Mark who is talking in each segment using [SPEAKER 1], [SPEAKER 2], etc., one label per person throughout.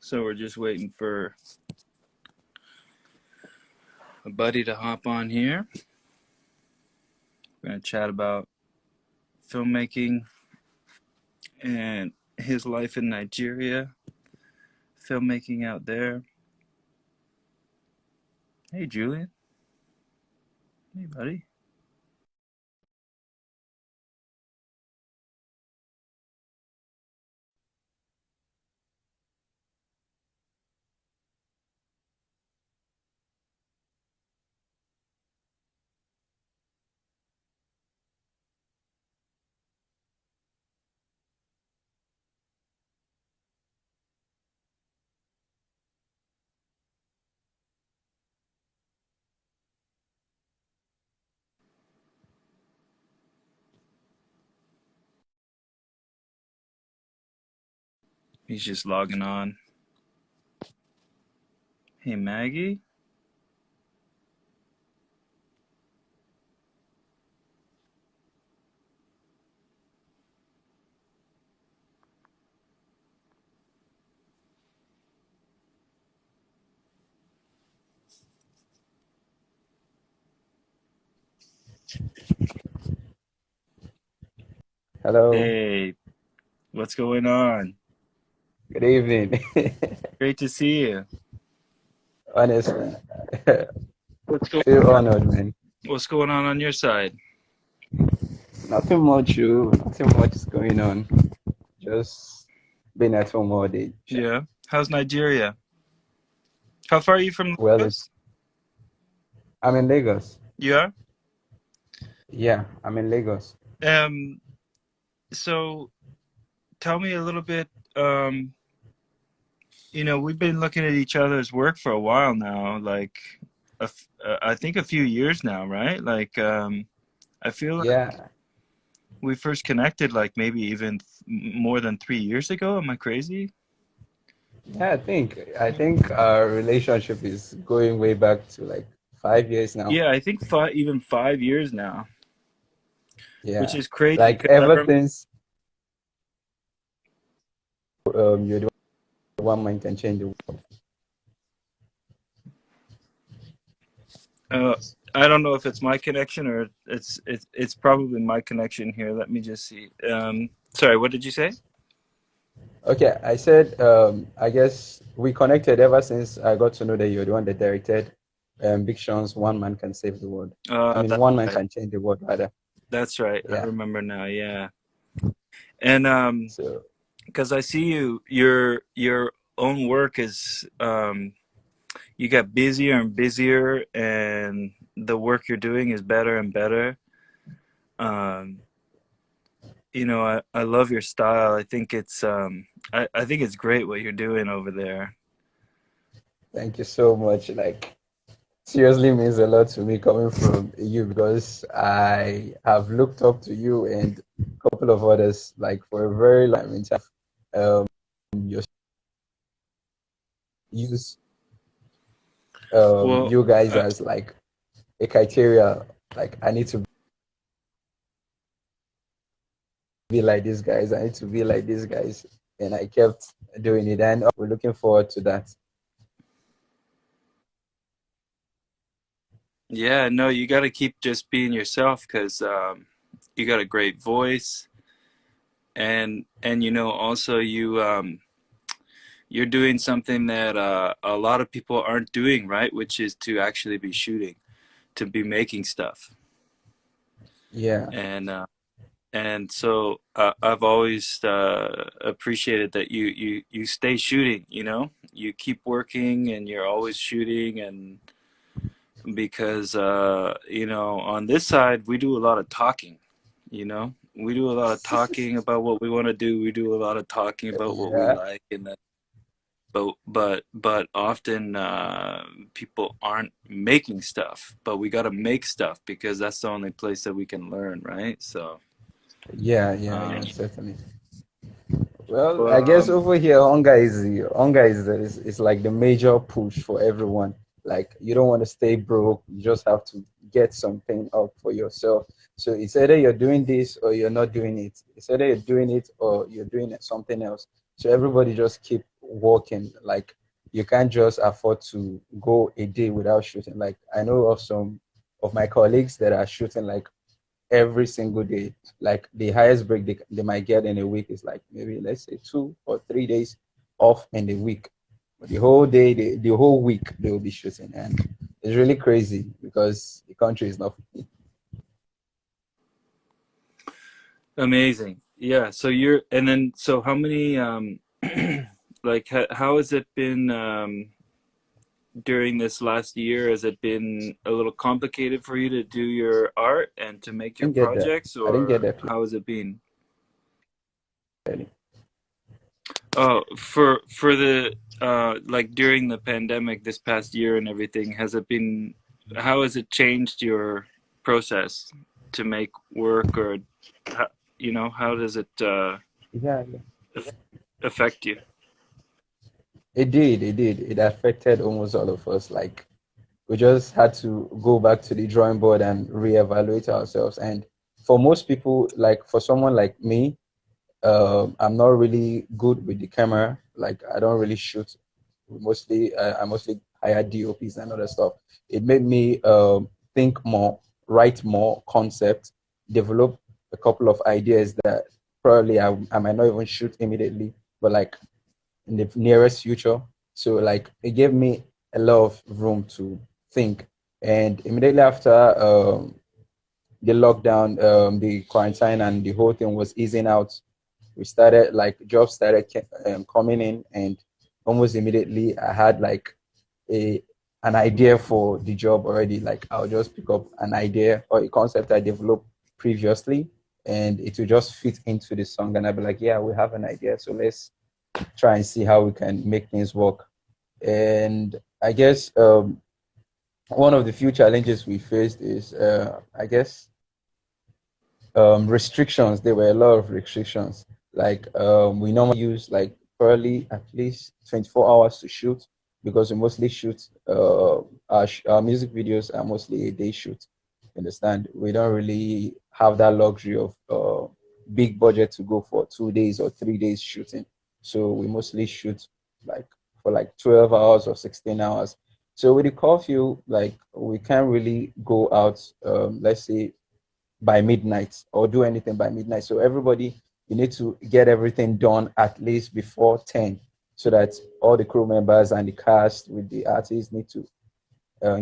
[SPEAKER 1] So we're just waiting for a buddy to hop on here. We're going to chat about filmmaking and his life in Nigeria, filmmaking out there. Hey, Julian. Hey, buddy. He's just logging on. Hey, Maggie.
[SPEAKER 2] Hello,
[SPEAKER 1] Hey, what's going on?
[SPEAKER 2] good evening.
[SPEAKER 1] Great to see you.
[SPEAKER 2] Honestly,
[SPEAKER 1] What's going
[SPEAKER 2] feel
[SPEAKER 1] on?
[SPEAKER 2] honored, man.
[SPEAKER 1] What's going on your side?
[SPEAKER 2] Nothing much, you. Nothing much is going on. Just been at home all day.
[SPEAKER 1] Yeah. How's Nigeria? How far are you from
[SPEAKER 2] Well,
[SPEAKER 1] Lagos?
[SPEAKER 2] I'm in Lagos.
[SPEAKER 1] Yeah.
[SPEAKER 2] Yeah, I'm in Lagos.
[SPEAKER 1] Um. So tell me a little bit. Um. We've been looking at each other's work for a while now. Like, I think a few years now, right? Like, I feel like
[SPEAKER 2] Yeah,
[SPEAKER 1] we first connected like maybe even more than 3 years ago. Am I crazy?
[SPEAKER 2] yeah. I think our relationship is going way back to like 5 years now.
[SPEAKER 1] Yeah, I think even 5 years now, which
[SPEAKER 2] Yeah,
[SPEAKER 1] is crazy
[SPEAKER 2] like
[SPEAKER 1] because
[SPEAKER 2] ever since you're the one man can change the world.
[SPEAKER 1] uh, I don't know if it's my connection or it's probably my connection here. Let me just see. Sorry, what did you say?
[SPEAKER 2] Okay, I said, I guess we connected ever since I got to know that you're the one that directed Big Sean's One Man Can Save the World. I mean,
[SPEAKER 1] That's
[SPEAKER 2] One Man
[SPEAKER 1] right.
[SPEAKER 2] Can Change the World, rather.
[SPEAKER 1] That's right. I
[SPEAKER 2] Yeah.
[SPEAKER 1] remember now. Yeah, and
[SPEAKER 2] So,
[SPEAKER 1] because I see your own work is you get busier and busier, and the work you're doing is better and better. Um, I love your style. I think it's great what you're doing over there.
[SPEAKER 2] thank you so much. Like, seriously means a lot to me coming from you because I have looked up to you and a couple of others, like, for a very long time in terms of your use
[SPEAKER 1] Well,
[SPEAKER 2] you guys as like a criteria. Like, I need to be like these guys. I need to be like these guys. And I kept doing it. And we're looking forward to that.
[SPEAKER 1] yeah, no, you got to keep just being yourself because you got a great voice, and also you're doing something that a lot of people aren't doing, right? Which is to actually be shooting, to be making stuff,
[SPEAKER 2] Yeah.
[SPEAKER 1] and so I've always appreciated that you stay shooting. You keep working, and you're always shooting, and because on this side we do a lot of talking. We do a lot of talking about what we want to do. We do a lot of talking about what we
[SPEAKER 2] Yeah.
[SPEAKER 1] like, and then but often people aren't making stuff, but we got to make stuff because that's the only place that we can learn, right? So
[SPEAKER 2] Yeah. Yeah.
[SPEAKER 1] um,
[SPEAKER 2] Yeah. Certainly. Well, I
[SPEAKER 1] well,
[SPEAKER 2] guess over here, hunger is like the major push for everyone. Like, you don't want to stay broke. You just have to get something up for yourself. So it's either you're doing this or you're not doing it. It's either you're doing it or you're doing something else. So everybody just keep working. Like you can't just afford to go a day without shooting. Like I know of some of my colleagues that are shooting like every single day. Like the highest break they might get in a week is like maybe let's say 2 or 3 days off in the week. But the whole day, the whole week they will be shooting. And it's really crazy because the country is not.
[SPEAKER 1] Amazing. Yeah. So you're, and then, so how many, like, how has it been, during this last year? Has it been a little complicated for you to do your art and to make
[SPEAKER 2] I
[SPEAKER 1] your
[SPEAKER 2] didn't get that.
[SPEAKER 1] projects,
[SPEAKER 2] I didn't get
[SPEAKER 1] or
[SPEAKER 2] that
[SPEAKER 1] how has it been?
[SPEAKER 2] clearly.
[SPEAKER 1] Oh, for the like during the pandemic this past year and everything, has it been, how has it changed your process to make work, or how, how does it
[SPEAKER 2] Yeah, yeah.
[SPEAKER 1] aff- affect you?
[SPEAKER 2] It did. It did. It affected almost all of us. Like we just had to go back to the drawing board and reevaluate ourselves. And for most people, like for someone like me, I'm not really good with the camera. Like I don't really shoot. Mostly, I mostly hire DOPs and other stuff. It made me think more, write more concepts, develop a couple of ideas that probably I might not even shoot immediately, but like in the nearest future. So like it gave me a lot of room to think. And immediately after the lockdown, the quarantine, and the whole thing was easing out, we started like jobs started coming in, and almost immediately I had like a an idea for the job already. Like I'll just pick up an idea or a concept I developed previously, and it will just fit into the song, and I'll be like, yeah, we have an idea, so let's try and see how we can make things work. And I guess one of the few challenges we faced is, I guess, restrictions. There were a lot of restrictions. Like we normally use like probably at least 24 hours to shoot because we mostly shoot our music videos are mostly a day shoot. You understand? We don't really have that luxury of big budget to go for 2 days or 3 days shooting. So we mostly shoot like for like 12 hours or 16 hours. So with the curfew, like we can't really go out, let's say by midnight or do anything by midnight. So everybody, you need to get everything done at least before 10 so that all the crew members and the cast with the artists need to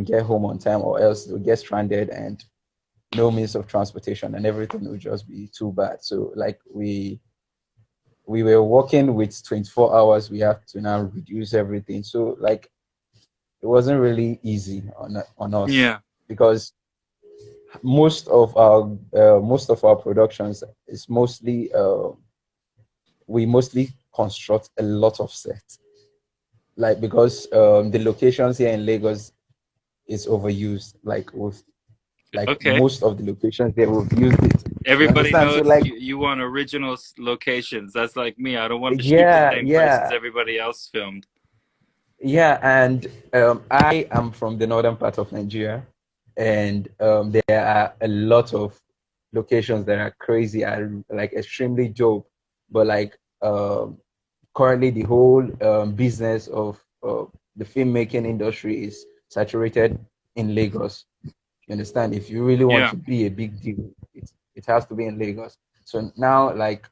[SPEAKER 2] get home on time, or else they'll get stranded and no means of transportation and everything will just be too bad. So like we were working with 24 hours. We have to now reduce everything. So like it wasn't really easy on us
[SPEAKER 1] Yeah.
[SPEAKER 2] because most of our productions is mostly we mostly construct a lot of sets, like because the locations here in Lagos is overused. Like with like
[SPEAKER 1] Okay.
[SPEAKER 2] most of the locations there we've used it. You
[SPEAKER 1] Everybody
[SPEAKER 2] understand? So
[SPEAKER 1] knows
[SPEAKER 2] like
[SPEAKER 1] you want original locations. That's like me. I don't want to shoot the
[SPEAKER 2] yeah,
[SPEAKER 1] same places
[SPEAKER 2] yeah.
[SPEAKER 1] everybody else filmed.
[SPEAKER 2] Yeah, and I am from the northern part of Nigeria, and there are a lot of locations that are crazy and like extremely dope. But like currently, the whole business of the filmmaking industry is saturated in Lagos. You understand? If you really want
[SPEAKER 1] Yeah.
[SPEAKER 2] to be a big deal, it has to be in Lagos. So now, like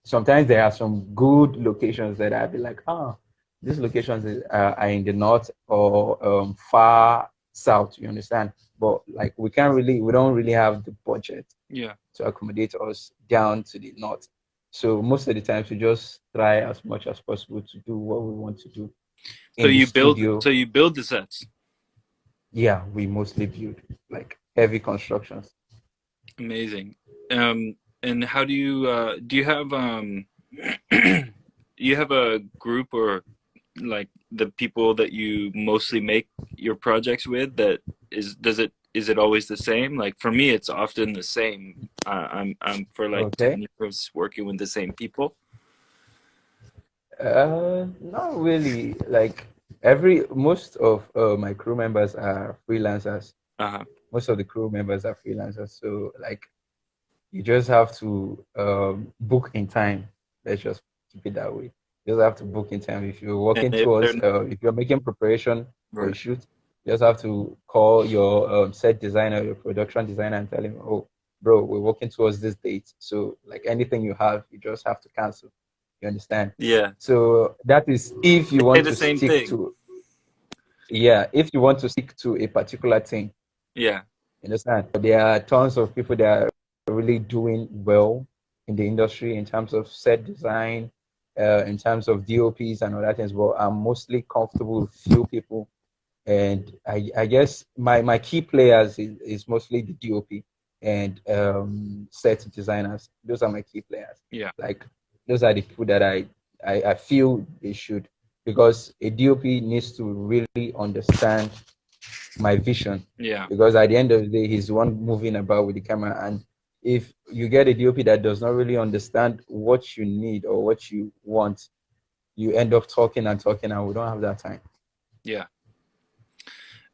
[SPEAKER 2] sometimes there are some good locations that I'd be like, oh, these locations are in the north or far south, you understand? But like we don't really have the budget
[SPEAKER 1] Yeah.
[SPEAKER 2] to accommodate us down to the north. So most of the times we just try as much as possible to do what we want to do
[SPEAKER 1] So
[SPEAKER 2] in the
[SPEAKER 1] you build
[SPEAKER 2] studio.
[SPEAKER 1] so you build the sets.
[SPEAKER 2] Yeah, we mostly build like heavy constructions.
[SPEAKER 1] Amazing. And how do you have you have a group, or like the people that you mostly make your projects with, that is it always the same? Like for me it's often the same. I'm for like
[SPEAKER 2] Okay.
[SPEAKER 1] 10 years working with the same people.
[SPEAKER 2] Not really. Like every most of my crew members are freelancers.
[SPEAKER 1] Uh-huh.
[SPEAKER 2] Most of the crew members are freelancers. So like you just have to book in time. Let's just keep it that way. You just have to book in time. If you're
[SPEAKER 1] And
[SPEAKER 2] working
[SPEAKER 1] if they're
[SPEAKER 2] towards,
[SPEAKER 1] not,
[SPEAKER 2] if you're making preparation for a
[SPEAKER 1] right.
[SPEAKER 2] shoot, you just have to call your set designer, your production designer, and tell him, "Oh, bro, we're working towards this date. So, like anything you have, you just have to cancel." You understand?
[SPEAKER 1] Yeah,
[SPEAKER 2] So that is if you
[SPEAKER 1] they say
[SPEAKER 2] want
[SPEAKER 1] the
[SPEAKER 2] to
[SPEAKER 1] same
[SPEAKER 2] stick
[SPEAKER 1] thing.
[SPEAKER 2] to, yeah, if you want to stick to a particular thing.
[SPEAKER 1] Yeah,
[SPEAKER 2] You understand? There are tons of people that are really doing well in the industry in terms of set design, in terms of DOPs and other things. But I'm mostly comfortable with few people, and I guess my key players is mostly the DOP and set designers. Those are my key players.
[SPEAKER 1] yeah,
[SPEAKER 2] Like those are the people that I feel they should, because a DOP needs to really understand my vision,
[SPEAKER 1] yeah,
[SPEAKER 2] because at the end of the day he's the one moving about with the camera. And if you get a DOP that does not really understand what you need or what you want, you end up talking and talking, and we don't have that time.
[SPEAKER 1] yeah.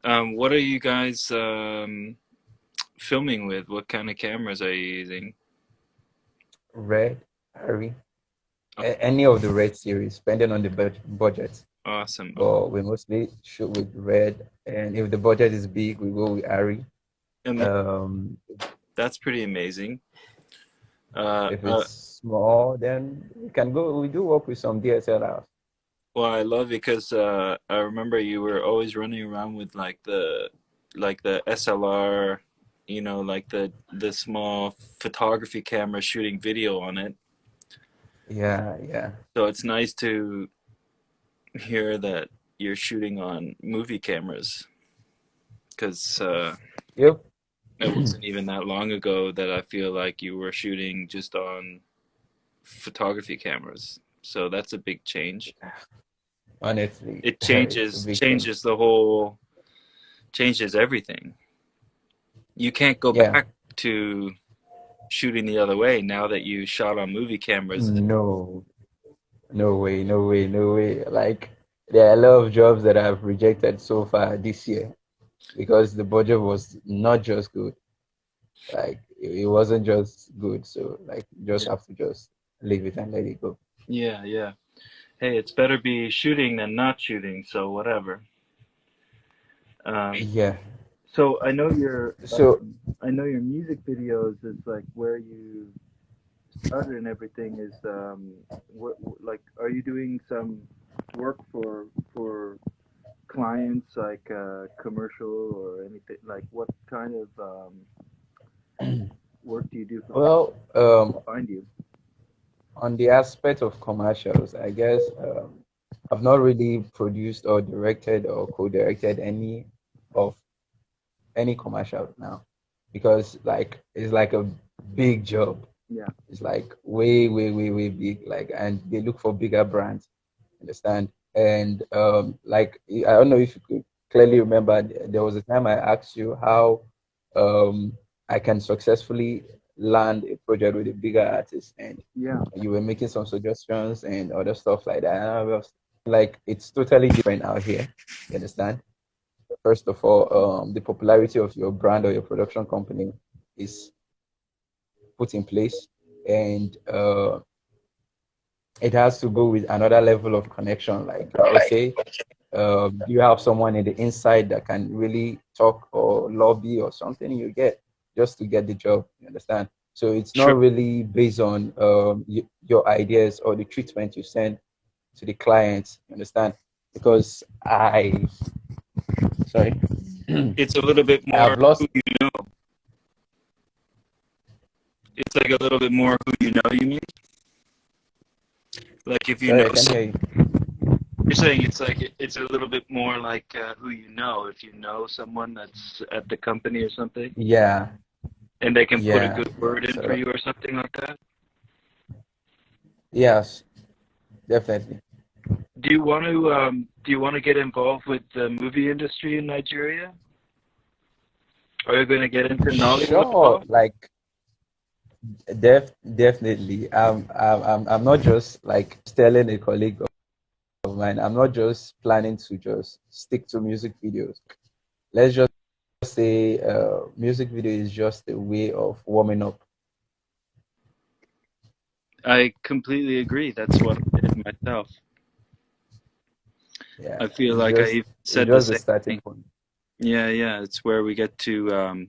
[SPEAKER 1] What are you guys filming with? What kind of cameras are you using?
[SPEAKER 2] Red, Harry,
[SPEAKER 1] Oh,
[SPEAKER 2] any of the Red series, depending on the budget.
[SPEAKER 1] awesome.
[SPEAKER 2] But we mostly shoot with Red, and if the budget is big, we go with Harry.
[SPEAKER 1] Ama-
[SPEAKER 2] Um,
[SPEAKER 1] that's pretty amazing.
[SPEAKER 2] if it's small, then we can go. We do work with some DSLRs.
[SPEAKER 1] Well, I love it because I remember you were always running around with like the SLR, you know, like the small photography camera shooting video on it.
[SPEAKER 2] Yeah, yeah.
[SPEAKER 1] So it's nice to hear that you're shooting on movie cameras because
[SPEAKER 2] Yep.
[SPEAKER 1] it wasn't even that long ago that I feel like you were shooting just on photography cameras. So that's a big change.
[SPEAKER 2] Honestly,
[SPEAKER 1] It
[SPEAKER 2] it's a
[SPEAKER 1] changes
[SPEAKER 2] big change.
[SPEAKER 1] changes the whole changes everything. You can't go
[SPEAKER 2] Yeah.
[SPEAKER 1] back to shooting the other way now that you shot on movie cameras.
[SPEAKER 2] No, no way, no way, no way. Like there are a lot of jobs that I've rejected so far this year because the budget was not just good. Like it wasn't just good. So like you just
[SPEAKER 1] Yeah,
[SPEAKER 2] have to just leave it and let it go.
[SPEAKER 1] yeah, yeah. Hey, it's better be shooting than not shooting, so whatever. Um,
[SPEAKER 2] Yeah.
[SPEAKER 1] so
[SPEAKER 2] So
[SPEAKER 1] I know your music videos is like where you started and everything is like are you doing some work for clients like commercial or anything like what kind of work do you do for
[SPEAKER 2] well,
[SPEAKER 1] find you?
[SPEAKER 2] on the aspect of commercials, I guess I've not really produced or directed or co-directed of any commercial now, because like it's like a big job.
[SPEAKER 1] Yeah,
[SPEAKER 2] It's like way, way, way, way big. Like, and they look for bigger brands. Understand? And like I don't know if you could clearly remember, there was a time I asked you how um I can successfully land a project with a bigger artist, and
[SPEAKER 1] yeah,
[SPEAKER 2] you were making some suggestions and other stuff like that. And I was like, it's totally different out here. You understand? First of all, the popularity of your brand or your production company is put in place, and it has to go with another level of connection. Like, okay, do you have someone in the inside that can really talk or lobby or something you get just to get the job? You understand? So it's
[SPEAKER 1] sure.
[SPEAKER 2] not really based on your ideas or the treatment you send to the client. You understand? Because sorry,
[SPEAKER 1] It's a little bit more
[SPEAKER 2] I've lost.
[SPEAKER 1] who you know. It's like a little bit more who you know, you mean? Like if you
[SPEAKER 2] Sorry,
[SPEAKER 1] know
[SPEAKER 2] I can't hear you.
[SPEAKER 1] you're saying it's like it's a little bit more like who you know. If you know someone that's at the company or something,
[SPEAKER 2] Yeah,
[SPEAKER 1] and they can put a
[SPEAKER 2] yeah.
[SPEAKER 1] good word in for
[SPEAKER 2] So
[SPEAKER 1] you or something like that.
[SPEAKER 2] yes, definitely.
[SPEAKER 1] Do you want to get involved with the movie industry in Nigeria? Are you going to get into Nollywood at
[SPEAKER 2] Sure,
[SPEAKER 1] all?
[SPEAKER 2] like definitely. I'm not just like telling a colleague of mine. I'm not just planning to just stick to music videos. Let's just say music video is just a way of warming up.
[SPEAKER 1] I completely agree. That's what I did myself.
[SPEAKER 2] Yeah,
[SPEAKER 1] I feel like I even
[SPEAKER 2] it's
[SPEAKER 1] said the
[SPEAKER 2] just the
[SPEAKER 1] same
[SPEAKER 2] starting
[SPEAKER 1] thing.
[SPEAKER 2] point.
[SPEAKER 1] Yeah, yeah. It's where we get to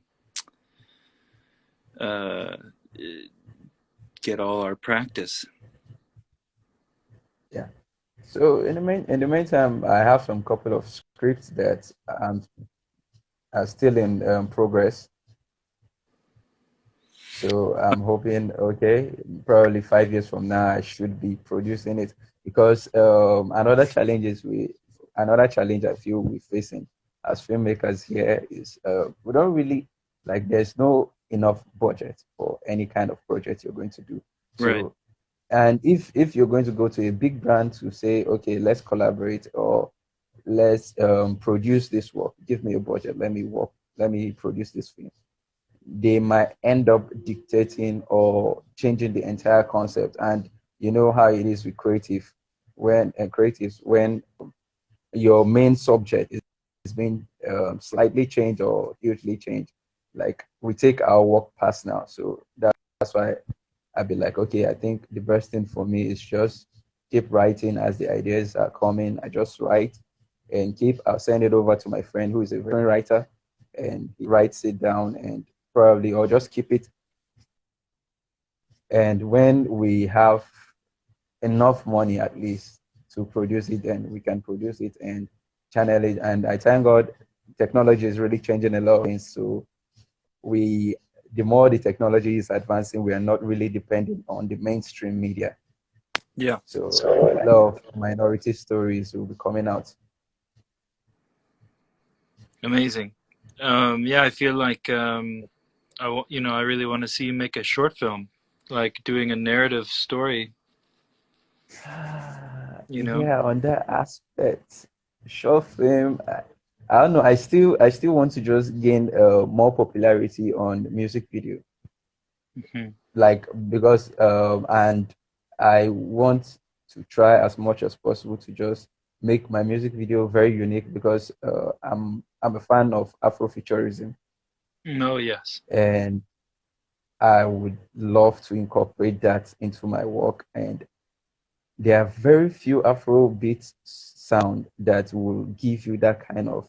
[SPEAKER 1] uh, get all our practice.
[SPEAKER 2] Yeah. So in the meantime, I have some couple of scripts that are still in progress. So I'm hoping, okay, probably 5 years from now, I should be producing it because another challenge I feel we're facing as filmmakers here is we don't really like there's no enough budget for any kind of project you're going to do.
[SPEAKER 1] Right.
[SPEAKER 2] So and if you're going to go to a big brand to say, okay, let's collaborate or let's produce this work, give me a budget, let me produce this film, they might end up dictating or changing the entire concept. And you know how it is with creatives when your main subject is being slightly changed or hugely changed. Like we take our work past now, so that's why I'd be like, okay, I think the best thing for me is just keep writing as the ideas are coming. I just write and I'll send it over to my friend who is a very writer and he writes it down and probably, or just keep it. And when we have enough money at least to produce it, then we can produce it and channel it. And I thank God technology is really changing a lot of things. So we, the more the technology is advancing, we are not really dependent on the mainstream media.
[SPEAKER 1] Yeah.
[SPEAKER 2] So like a lot of minority stories will be coming out.
[SPEAKER 1] Amazing. Yeah, I feel like I really want to see you make a short film, like doing a narrative story. You know.
[SPEAKER 2] Yeah, on that aspect, short film. I don't know. I still want to just gain more popularity on music video,
[SPEAKER 1] Hmm.
[SPEAKER 2] like because and I want to try as much as possible to just make my music video very unique because I'm a fan of Afrofuturism
[SPEAKER 1] No, yes.
[SPEAKER 2] and I would love to incorporate that into my work. And there are very few Afrobeat sound that will give you that kind of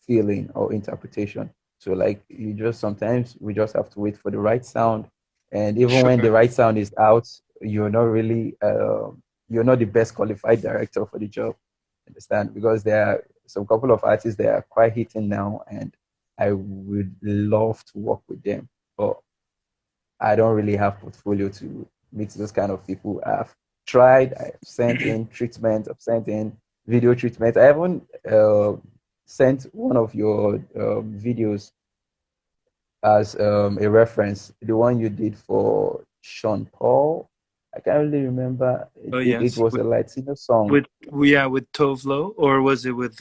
[SPEAKER 2] feeling or interpretation. So like you just sometimes we just have to wait for the right sound, and even when the
[SPEAKER 1] Sure.
[SPEAKER 2] right sound is out, you're not the best qualified director for the job. Understand? Because there are some couple of artists that are quite hitting now, and I would love to work with them, but I don't really have portfolio to meet those kind of people. I've tried, I've sent in treatment, I've sent in video treatment. I haven't sent one of your videos as a reference, the one you did for Sean Paul. I can't really remember.
[SPEAKER 1] Oh,
[SPEAKER 2] It
[SPEAKER 1] yes.
[SPEAKER 2] was a Latino song.
[SPEAKER 1] With yeah, with Tovlo, or was it with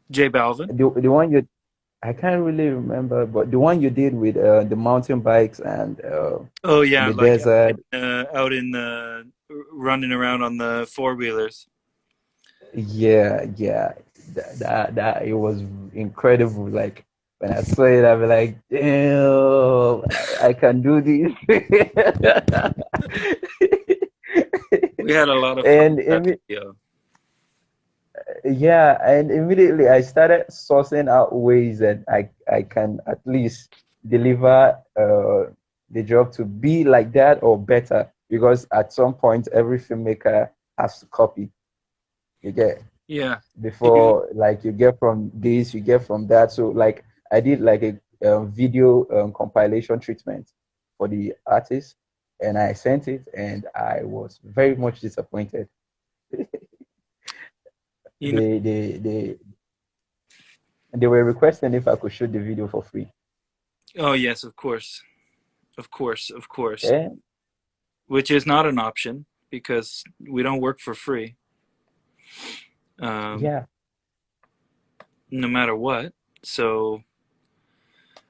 [SPEAKER 1] J Balvin?
[SPEAKER 2] The one you I can't really remember, but the one you did with the mountain bikes and
[SPEAKER 1] Oh
[SPEAKER 2] in
[SPEAKER 1] yeah,
[SPEAKER 2] the
[SPEAKER 1] like
[SPEAKER 2] desert.
[SPEAKER 1] out in running around on the four wheelers.
[SPEAKER 2] Yeah, yeah, that it was incredible. Like when I saw it, I was like, damn, I can do this.
[SPEAKER 1] We had a lot of fun
[SPEAKER 2] and
[SPEAKER 1] with that
[SPEAKER 2] imme-
[SPEAKER 1] video.
[SPEAKER 2] yeah, and immediately I started sourcing out ways that I can at least deliver the job to be like that or better. Because at some point, every filmmaker has to copy. You get
[SPEAKER 1] Yeah, you.
[SPEAKER 2] before like you get from this you get from that, so like I did like a video compilation treatment for the artist and I sent it and I was very much disappointed.
[SPEAKER 1] You know.
[SPEAKER 2] They were requesting if I could shoot the video for free.
[SPEAKER 1] Oh yes, of course, of course, of course.
[SPEAKER 2] And
[SPEAKER 1] Which is not an option because we don't work for free, um,
[SPEAKER 2] yeah,
[SPEAKER 1] no matter what. So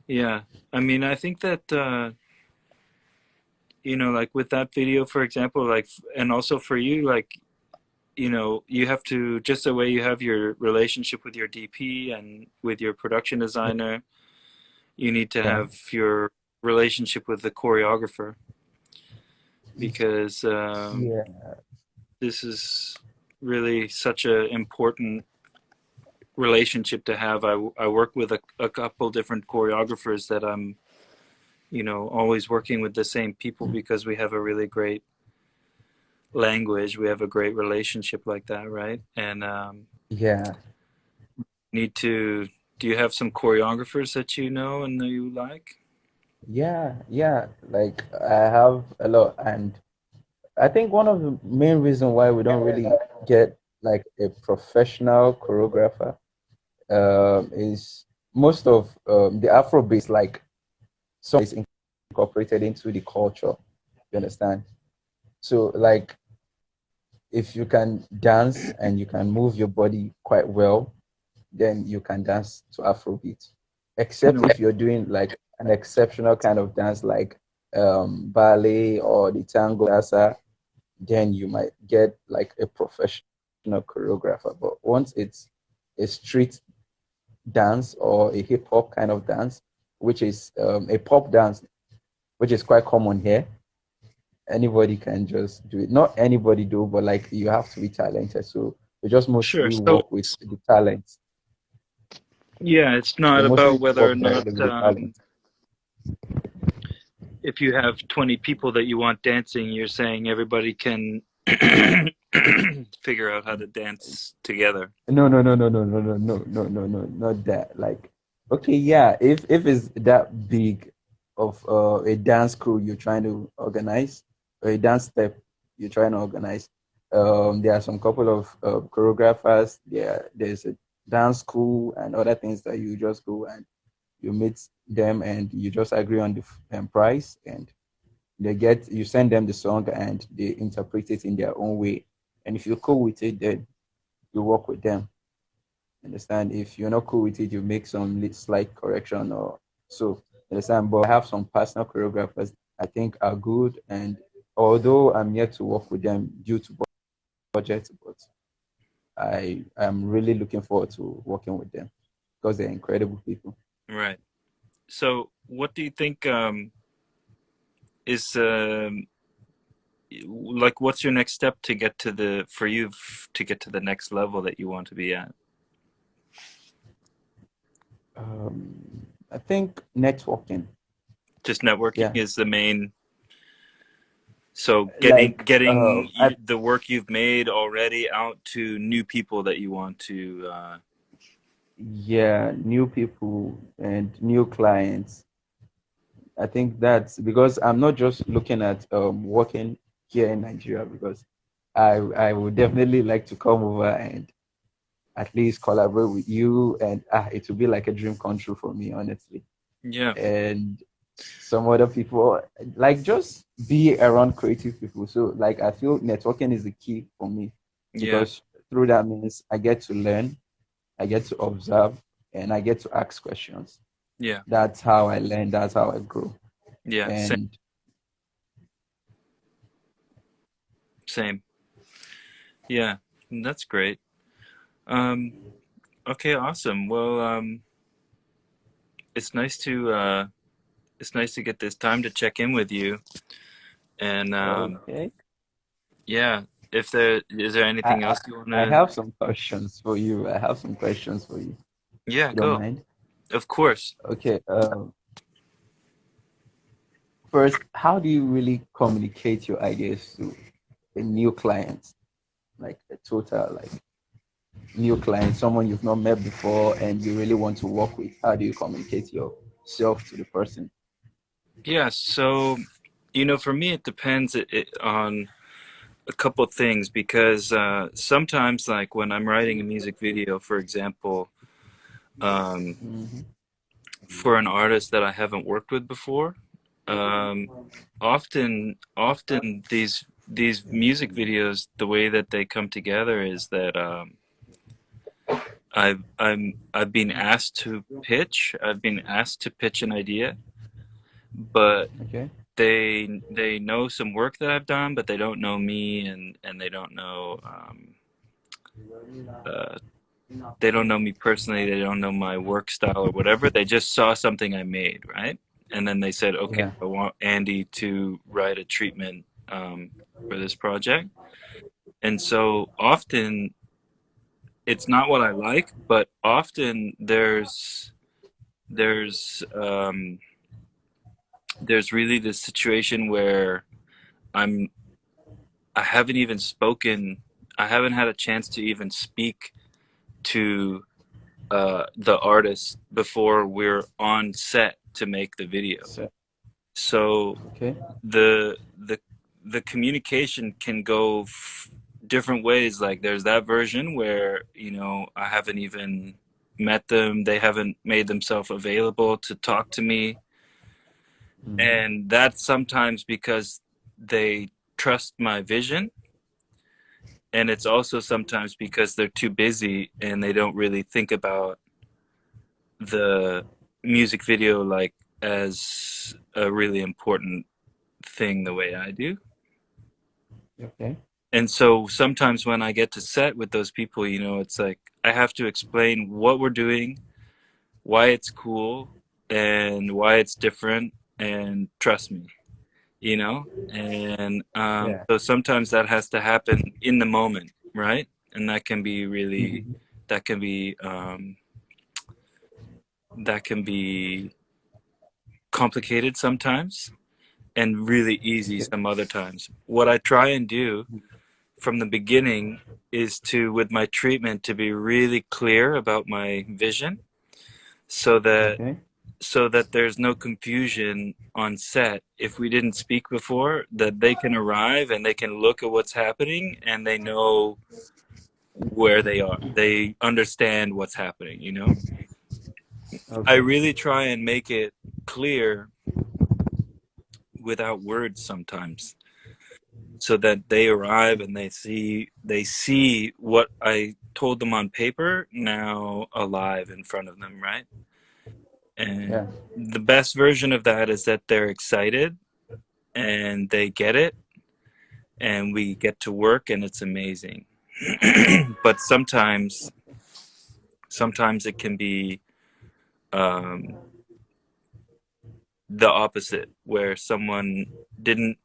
[SPEAKER 1] yeah, I mean, I think that like with that video, for example, like, and also for you, like, you have to, just the way you have your relationship with your DP and with your production designer, you need to
[SPEAKER 2] yeah,
[SPEAKER 1] have your relationship with the choreographer. because
[SPEAKER 2] Yeah,
[SPEAKER 1] this is really such an important relationship to have. I work with a couple different choreographers that I'm, always working with the same people because we have a really great language. We have a great relationship like that, right? And
[SPEAKER 2] yeah,
[SPEAKER 1] need to. Do you have some choreographers that you know and that you like?
[SPEAKER 2] yeah. Like I have a lot, and I think one of the main reason why we don't really get like a professional choreographer is most of the Afrobeat like song is incorporated into the culture. You understand? So like if you can dance and you can move your body quite well, then you can dance to Afrobeat. Except
[SPEAKER 1] No.
[SPEAKER 2] if you're doing like an exceptional kind of dance like ballet or the tango salsa, then you might get like a professional choreographer. But once it's a street dance or a hip hop kind of dance, which is a pop dance, which is quite common here, anybody can just do it. Not anybody do, but like you have to be talented. So we just
[SPEAKER 1] Sure.
[SPEAKER 2] mostly
[SPEAKER 1] So
[SPEAKER 2] work with the talent.
[SPEAKER 1] yeah, it's
[SPEAKER 2] We
[SPEAKER 1] not
[SPEAKER 2] mostly
[SPEAKER 1] about whether or
[SPEAKER 2] work
[SPEAKER 1] not
[SPEAKER 2] directly with the talent.
[SPEAKER 1] if you have 20 people that you want dancing, you're saying everybody can figure out how to dance together.
[SPEAKER 2] No, not that. Like, okay, yeah, if it's that big of a dance crew you're trying to organize, or a dance step you're trying to organize, there are some couple of choreographers. There's a dance school and other things that you just go and you meet them and you just agree on the price and you send them the song and they interpret it in their own way. And if you're cool with it, then you work with them. Understand? If you're not cool with it, you make some slight correction or so. Understand? But I have some personal choreographers I think are good, and although I'm yet to work with them due to budget, but I am really looking forward to working with them because they're incredible people.
[SPEAKER 1] Right. So, what do you think is like? What's your next step to get to the for you to get to the next level that you want to be at?
[SPEAKER 2] I think networking.
[SPEAKER 1] Just networking
[SPEAKER 2] Yeah,
[SPEAKER 1] is the main. So, getting
[SPEAKER 2] like
[SPEAKER 1] getting the work you've made already out to new people that you want to.
[SPEAKER 2] yeah, new people and new clients. I think that's because I'm not just looking at working here in Nigeria because I would definitely like to come over and at least collaborate with you and it would be like a dream come true for me honestly.
[SPEAKER 1] Yeah.
[SPEAKER 2] And some other people like just be around creative people. So like I feel networking is the key for me
[SPEAKER 1] Yeah.
[SPEAKER 2] because through that means I get to learn, I get to observe, and I get to ask questions.
[SPEAKER 1] Yeah.
[SPEAKER 2] That's how I learn, that's how I grow.
[SPEAKER 1] Yeah. Same.
[SPEAKER 2] And
[SPEAKER 1] Same. Yeah. That's great. Um, okay, awesome. Well, it's nice to get this time to check in with you. And
[SPEAKER 2] okay.
[SPEAKER 1] yeah, if there is there
[SPEAKER 2] I,
[SPEAKER 1] anything
[SPEAKER 2] I
[SPEAKER 1] else you want
[SPEAKER 2] I
[SPEAKER 1] to?
[SPEAKER 2] have some questions for you. I have some questions for you.
[SPEAKER 1] Yeah,
[SPEAKER 2] You don't
[SPEAKER 1] go.
[SPEAKER 2] mind?
[SPEAKER 1] Of course.
[SPEAKER 2] Okay. First, how do you really communicate your ideas to a new client, like a total like new client, someone you've not met before, and you really want to work with? How do you communicate yourself to the person?
[SPEAKER 1] Yeah. So, for me, it depends on a couple things because sometimes, like when I'm writing a music video, for example, um,
[SPEAKER 2] Hmm.
[SPEAKER 1] for an artist that I haven't worked with before, um, often these music videos, the way that they come together is that I've been asked to pitch. I've been asked to pitch an idea, but
[SPEAKER 2] Okay.
[SPEAKER 1] they know some work that I've done, but they don't know me, and uh, they don't know me personally. They don't know my work style or whatever. They just saw something I made, right? And then they said, okay,
[SPEAKER 2] Yeah.
[SPEAKER 1] I want Andy to write a treatment. for this project. And so often it's not what I like, but often there's um, there's really this situation where I'm I haven't even spoken. I haven't had a chance to even speak to the artist before we're on set to make the video.
[SPEAKER 2] So,
[SPEAKER 1] So
[SPEAKER 2] okay.
[SPEAKER 1] the the the communication can go different ways. Like there's that version where I haven't even met them, they haven't made themselves available to talk to me,
[SPEAKER 2] Mm-hmm.
[SPEAKER 1] and that's sometimes because they trust my vision, and it's also sometimes because they're too busy and they don't really think about the music video like as a really important thing the way I do.
[SPEAKER 2] Okay.
[SPEAKER 1] And so sometimes when I get to set with those people, it's like I have to explain what we're doing, why it's cool, and why it's different, and trust me, And
[SPEAKER 2] Yeah.
[SPEAKER 1] so sometimes that has to happen in the moment, right? And that can be really,
[SPEAKER 2] Mm-hmm.
[SPEAKER 1] that can be, that can be complicated sometimes and really easy
[SPEAKER 2] Okay.
[SPEAKER 1] some other times. What I try and do from the beginning is to, with my treatment, to be really clear about my vision, so that
[SPEAKER 2] Okay.
[SPEAKER 1] there's no confusion on set. If we didn't speak before, that they can arrive and they can look at what's happening and they know where they are, they understand what's happening. I
[SPEAKER 2] Okay.
[SPEAKER 1] really try and make it clear without words sometimes, so that they arrive and they see what I told them on paper now alive in front of them, right? And
[SPEAKER 2] Yeah.
[SPEAKER 1] the best version of that is that they're excited and they get it, and we get to work and it's amazing. But sometimes it can be um, the opposite, where someone didn't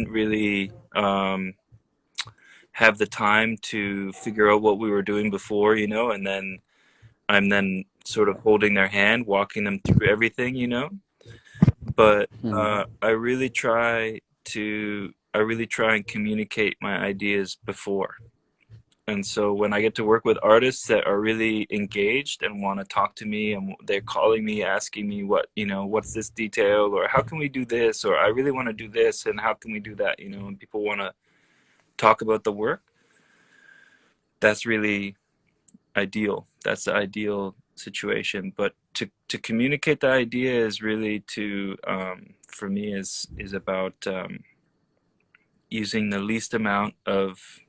[SPEAKER 1] really have the time to figure out what we were doing before, and then I'm then sort of holding their hand, walking them through everything. But
[SPEAKER 2] Mm.
[SPEAKER 1] I really try and communicate my ideas before. And so when I get to work with artists that are really engaged and want to talk to me, and they're calling me, asking me what's this detail, or how can we do this, or I really want to do this, and how can we do that, and people want to talk about the work, that's really ideal. That's the ideal situation. But to communicate the idea is really for me is about using the least amount of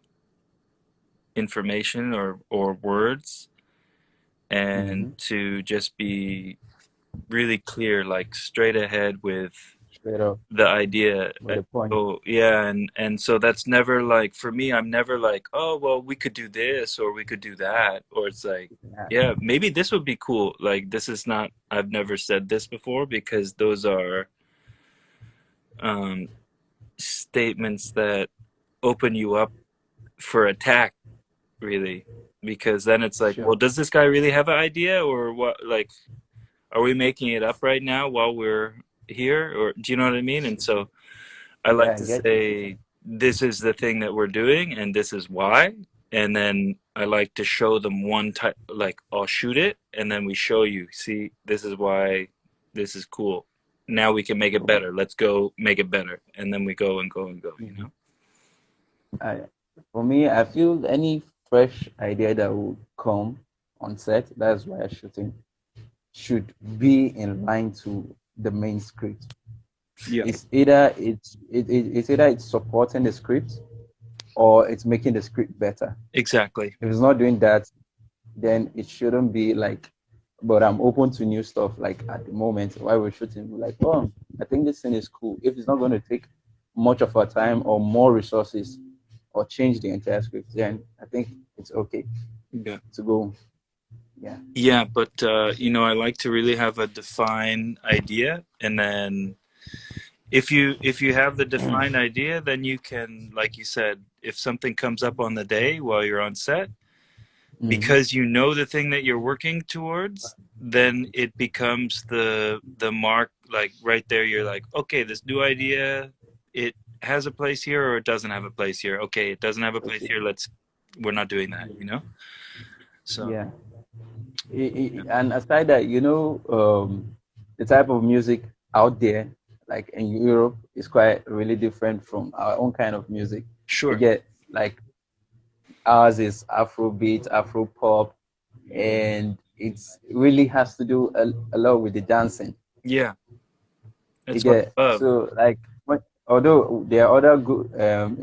[SPEAKER 1] information or words, and
[SPEAKER 2] Mm-hmm.
[SPEAKER 1] to just be really clear, like straight ahead with
[SPEAKER 2] Straight up
[SPEAKER 1] the idea.
[SPEAKER 2] with the point.
[SPEAKER 1] Oh yeah, and so that's never like, for me, I'm never like, oh well, we could do this or we could do that, or it's like,
[SPEAKER 2] Yeah.
[SPEAKER 1] yeah, maybe this would be cool. Like, this is not, I've never said this before, because those are um, statements that open you up for attack, really, because then it's like, well,
[SPEAKER 2] Sure.
[SPEAKER 1] does this guy really have an idea, or what? Like, are we making it up right now while we're here, or do you know what I mean? And so I like
[SPEAKER 2] Yeah, I
[SPEAKER 1] to
[SPEAKER 2] get you.
[SPEAKER 1] say, this is the thing that we're doing and this is why. And then I like to show them one type, like I'll shoot it and then we show you, see, this is why this is cool. Now we can make it better. Let's go make it better. And then we go and go and go.
[SPEAKER 2] Mm-hmm. I, for me, I feel any fresh idea that will come on set, that's why I'm shooting, should be in line to the main script.
[SPEAKER 1] Yeah,
[SPEAKER 2] It's either it's supporting the script or it's making the script better.
[SPEAKER 1] exactly.
[SPEAKER 2] If it's not doing that, then it shouldn't be like. But I'm open to new stuff. Like at the moment, while we're shooting, we're like, oh, I think this thing is cool. If it's not going to take much of our time or more resources or change the entire script, then I think it's okay
[SPEAKER 1] Yeah.
[SPEAKER 2] to go. Yeah.
[SPEAKER 1] Yeah, but I like to really have a defined idea, and then if you have the defined idea, then you can, like you said, if something comes up on the day while you're on set,
[SPEAKER 2] Mm,
[SPEAKER 1] because you know the thing that you're working towards, then it becomes the mark, like right there you're like, okay, this new idea, it has a place here or it doesn't have a place here. Okay, it doesn't have a place
[SPEAKER 2] okay.
[SPEAKER 1] here, we're not doing that, so
[SPEAKER 2] Yeah.
[SPEAKER 1] yeah.
[SPEAKER 2] And aside that, the type of music out there, like in Europe, is quite really different from our own kind of music. You
[SPEAKER 1] Sure.
[SPEAKER 2] get like ours is Afrobeat, Afro pop, and it's really has to do a lot with the dancing.
[SPEAKER 1] Yeah,
[SPEAKER 2] You
[SPEAKER 1] that's what
[SPEAKER 2] get
[SPEAKER 1] I love.
[SPEAKER 2] so like although there are other good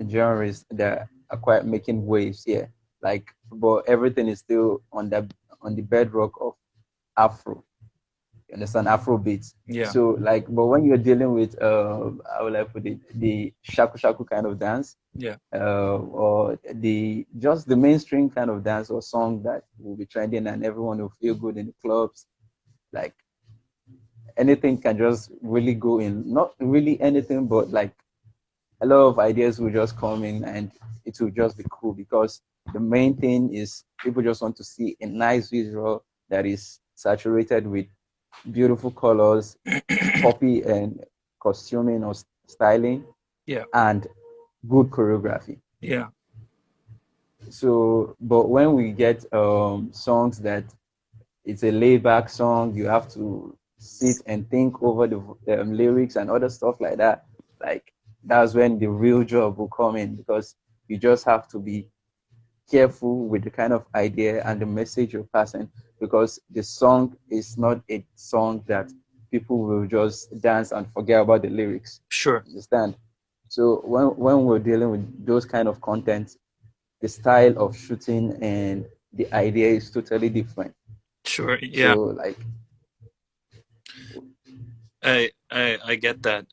[SPEAKER 2] genres that are quite making waves here, like but everything is still on the bedrock of Afro. You understand Afrobeats.
[SPEAKER 1] Yeah,
[SPEAKER 2] So like, but when you're dealing with how will I put it, the shaku shaku kind of dance,
[SPEAKER 1] yeah,
[SPEAKER 2] or the just the mainstream kind of dance or song that will be trending and everyone will feel good in the clubs, like anything can just really go in. Not really anything, but like a lot of ideas will just come in and it will just be cool because the main thing is people just want to see a nice visual that is saturated with beautiful colors, poppy and costuming or styling,
[SPEAKER 1] yeah,
[SPEAKER 2] and good choreography.
[SPEAKER 1] yeah,
[SPEAKER 2] So, but when we get songs that it's a laid back song, you have to sit and think over the lyrics and other stuff like that. Like that's when the real job will come in because you just have to be careful with the kind of idea and the message you're passing because the song is not a song that people will just dance and forget about the lyrics.
[SPEAKER 1] sure,
[SPEAKER 2] Understand? So when we're dealing with those kind of content, the style of shooting and the idea is totally different.
[SPEAKER 1] sure,
[SPEAKER 2] So
[SPEAKER 1] yeah.
[SPEAKER 2] like
[SPEAKER 1] I get that,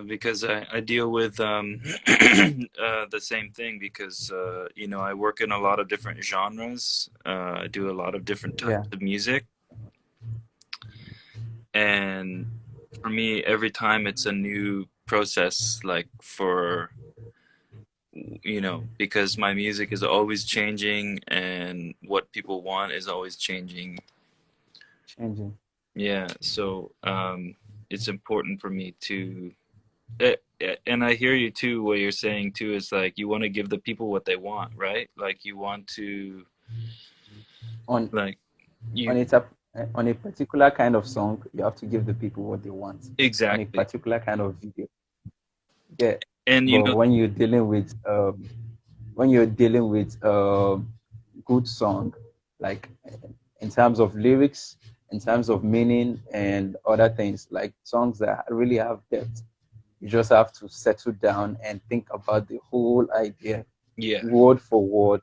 [SPEAKER 1] because I deal with the same thing, because I work in a lot of different genres. I do a lot of different
[SPEAKER 2] yeah,
[SPEAKER 1] types of music, and for me, every time it's a new process, like for because my music is always changing and what people want is always changing.
[SPEAKER 2] changing.
[SPEAKER 1] Yeah, so it's important for me to and I hear you too. What you're saying too is like you want to give the people what they want, right? Like you want to,
[SPEAKER 2] On
[SPEAKER 1] like, you
[SPEAKER 2] on it on a particular kind of song, you have to give the people what they want. On a
[SPEAKER 1] exactly.
[SPEAKER 2] particular kind of video, yeah.
[SPEAKER 1] And
[SPEAKER 2] But when you're dealing with good song, like in terms of lyrics, in terms of meaning and other things, like songs that really have depth, you just have to settle down and think about the whole idea,
[SPEAKER 1] yeah,
[SPEAKER 2] word for word,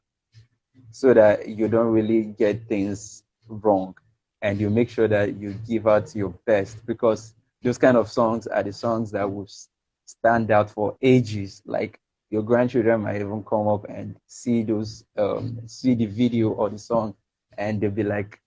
[SPEAKER 2] so that you don't really get things wrong and you make sure that you give out your best because those kind of songs are the songs that will stand out for ages. Like your grandchildren might even come up and see those see the video or the song and they'll be like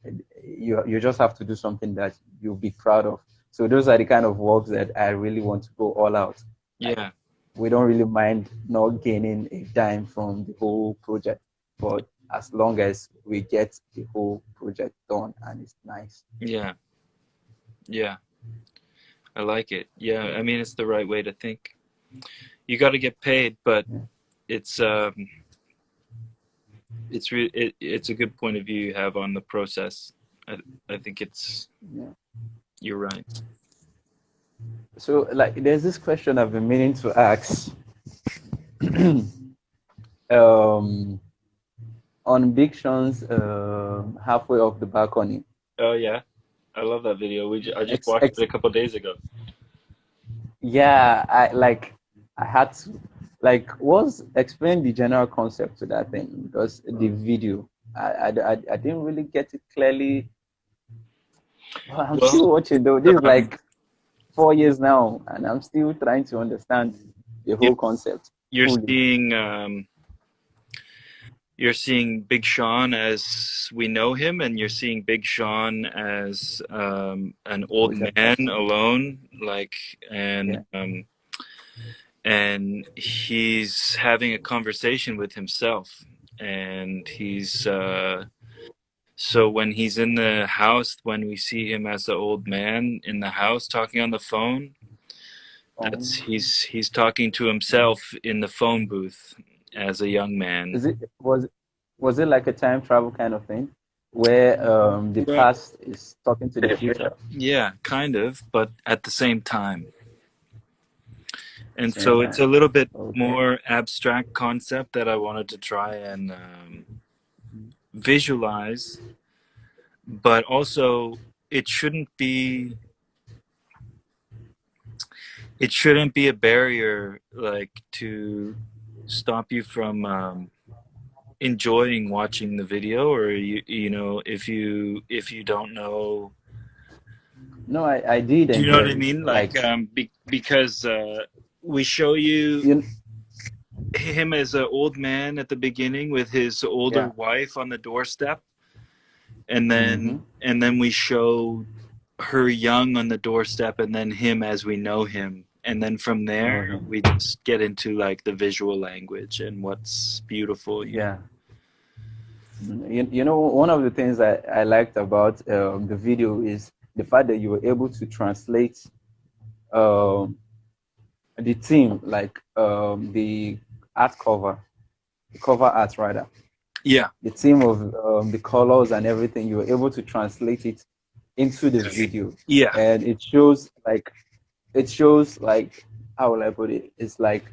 [SPEAKER 2] you just have to do something that you'll be proud of. So those are the kind of works that I really want to go all out. Like
[SPEAKER 1] yeah,
[SPEAKER 2] we don't really mind not gaining a dime from the whole project, but as long as we get the whole project done and it's nice.
[SPEAKER 1] yeah, yeah. I like it. Yeah, I mean it's the right way to think. You got to get paid, but
[SPEAKER 2] Yeah,
[SPEAKER 1] it's it's a good point of view you have on the process. I I think
[SPEAKER 2] yeah.
[SPEAKER 1] you're right.
[SPEAKER 2] So like there's this question I've been meaning to ask. um on Big Sean's halfway off the balcony.
[SPEAKER 1] Oh yeah, I love that video. I just
[SPEAKER 2] Ex,
[SPEAKER 1] watched it
[SPEAKER 2] ex,
[SPEAKER 1] a couple days ago.
[SPEAKER 2] yeah, I had to like was explain the general concept to that thing because the video I didn't really get it clearly. Well, I'm
[SPEAKER 1] Well,
[SPEAKER 2] still watching though. This is
[SPEAKER 1] um,
[SPEAKER 2] like 4 years now, and I'm still trying to understand the
[SPEAKER 1] you
[SPEAKER 2] whole concept
[SPEAKER 1] you're
[SPEAKER 2] fully.
[SPEAKER 1] seeing Big Sean as we know him, and you're seeing Big Sean as an old
[SPEAKER 2] Older
[SPEAKER 1] man
[SPEAKER 2] person.
[SPEAKER 1] alone, like, and
[SPEAKER 2] Yeah.
[SPEAKER 1] and he's having a conversation with himself, and he's so when he's in the house, when we see him as the old man in the house talking on the phone, that's
[SPEAKER 2] Um,
[SPEAKER 1] he's talking to himself in the phone booth as a young man.
[SPEAKER 2] is it was it like a time travel kind of thing, where the
[SPEAKER 1] Well,
[SPEAKER 2] past is talking to the future?
[SPEAKER 1] yeah, kind of, but at the same time. And
[SPEAKER 2] Same
[SPEAKER 1] so it's a
[SPEAKER 2] time.
[SPEAKER 1] little bit
[SPEAKER 2] Okay.
[SPEAKER 1] more abstract concept that I wanted to try and visualize, but also it shouldn't be it shouldn't be a barrier like to stop you from enjoying watching the video, or you know, if you don't know,
[SPEAKER 2] No, I did
[SPEAKER 1] do you know what
[SPEAKER 2] enjoy
[SPEAKER 1] I
[SPEAKER 2] it.
[SPEAKER 1] mean, like
[SPEAKER 2] Like
[SPEAKER 1] because we show you
[SPEAKER 2] you,
[SPEAKER 1] him as an old man at the beginning with his older
[SPEAKER 2] yeah.
[SPEAKER 1] wife on the doorstep,
[SPEAKER 2] Mm-hmm.
[SPEAKER 1] and then we show her young on the doorstep, and then him as we know him, and then from there
[SPEAKER 2] Know him.
[SPEAKER 1] we just get into like the visual language and what's beautiful, you know.
[SPEAKER 2] Yeah. You know, one of the things I liked about the video is the fact that you were able to translate um, the theme, like the art cover, the cover art rather,
[SPEAKER 1] Yeah,
[SPEAKER 2] the theme of the colors and everything. You were able to translate it into the video,
[SPEAKER 1] yeah,
[SPEAKER 2] and it shows like how will I put it? It's like,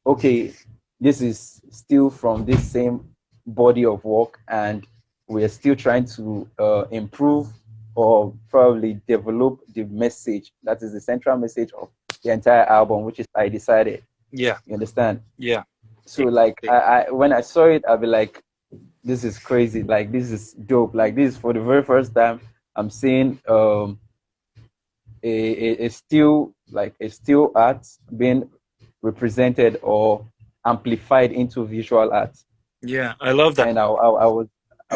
[SPEAKER 2] okay, this is still from this same body of work, and we're still trying to improve or probably develop the message that is the central message of the entire album, which is I decided.
[SPEAKER 1] yeah,
[SPEAKER 2] You understand?
[SPEAKER 1] yeah,
[SPEAKER 2] So like
[SPEAKER 1] exactly.
[SPEAKER 2] I when I saw it, I'll be like, this is crazy. Like this is dope. Like this is for the very first time I'm seeing a still like a still art being represented or amplified into visual art,
[SPEAKER 1] Yeah, I love that.
[SPEAKER 2] and I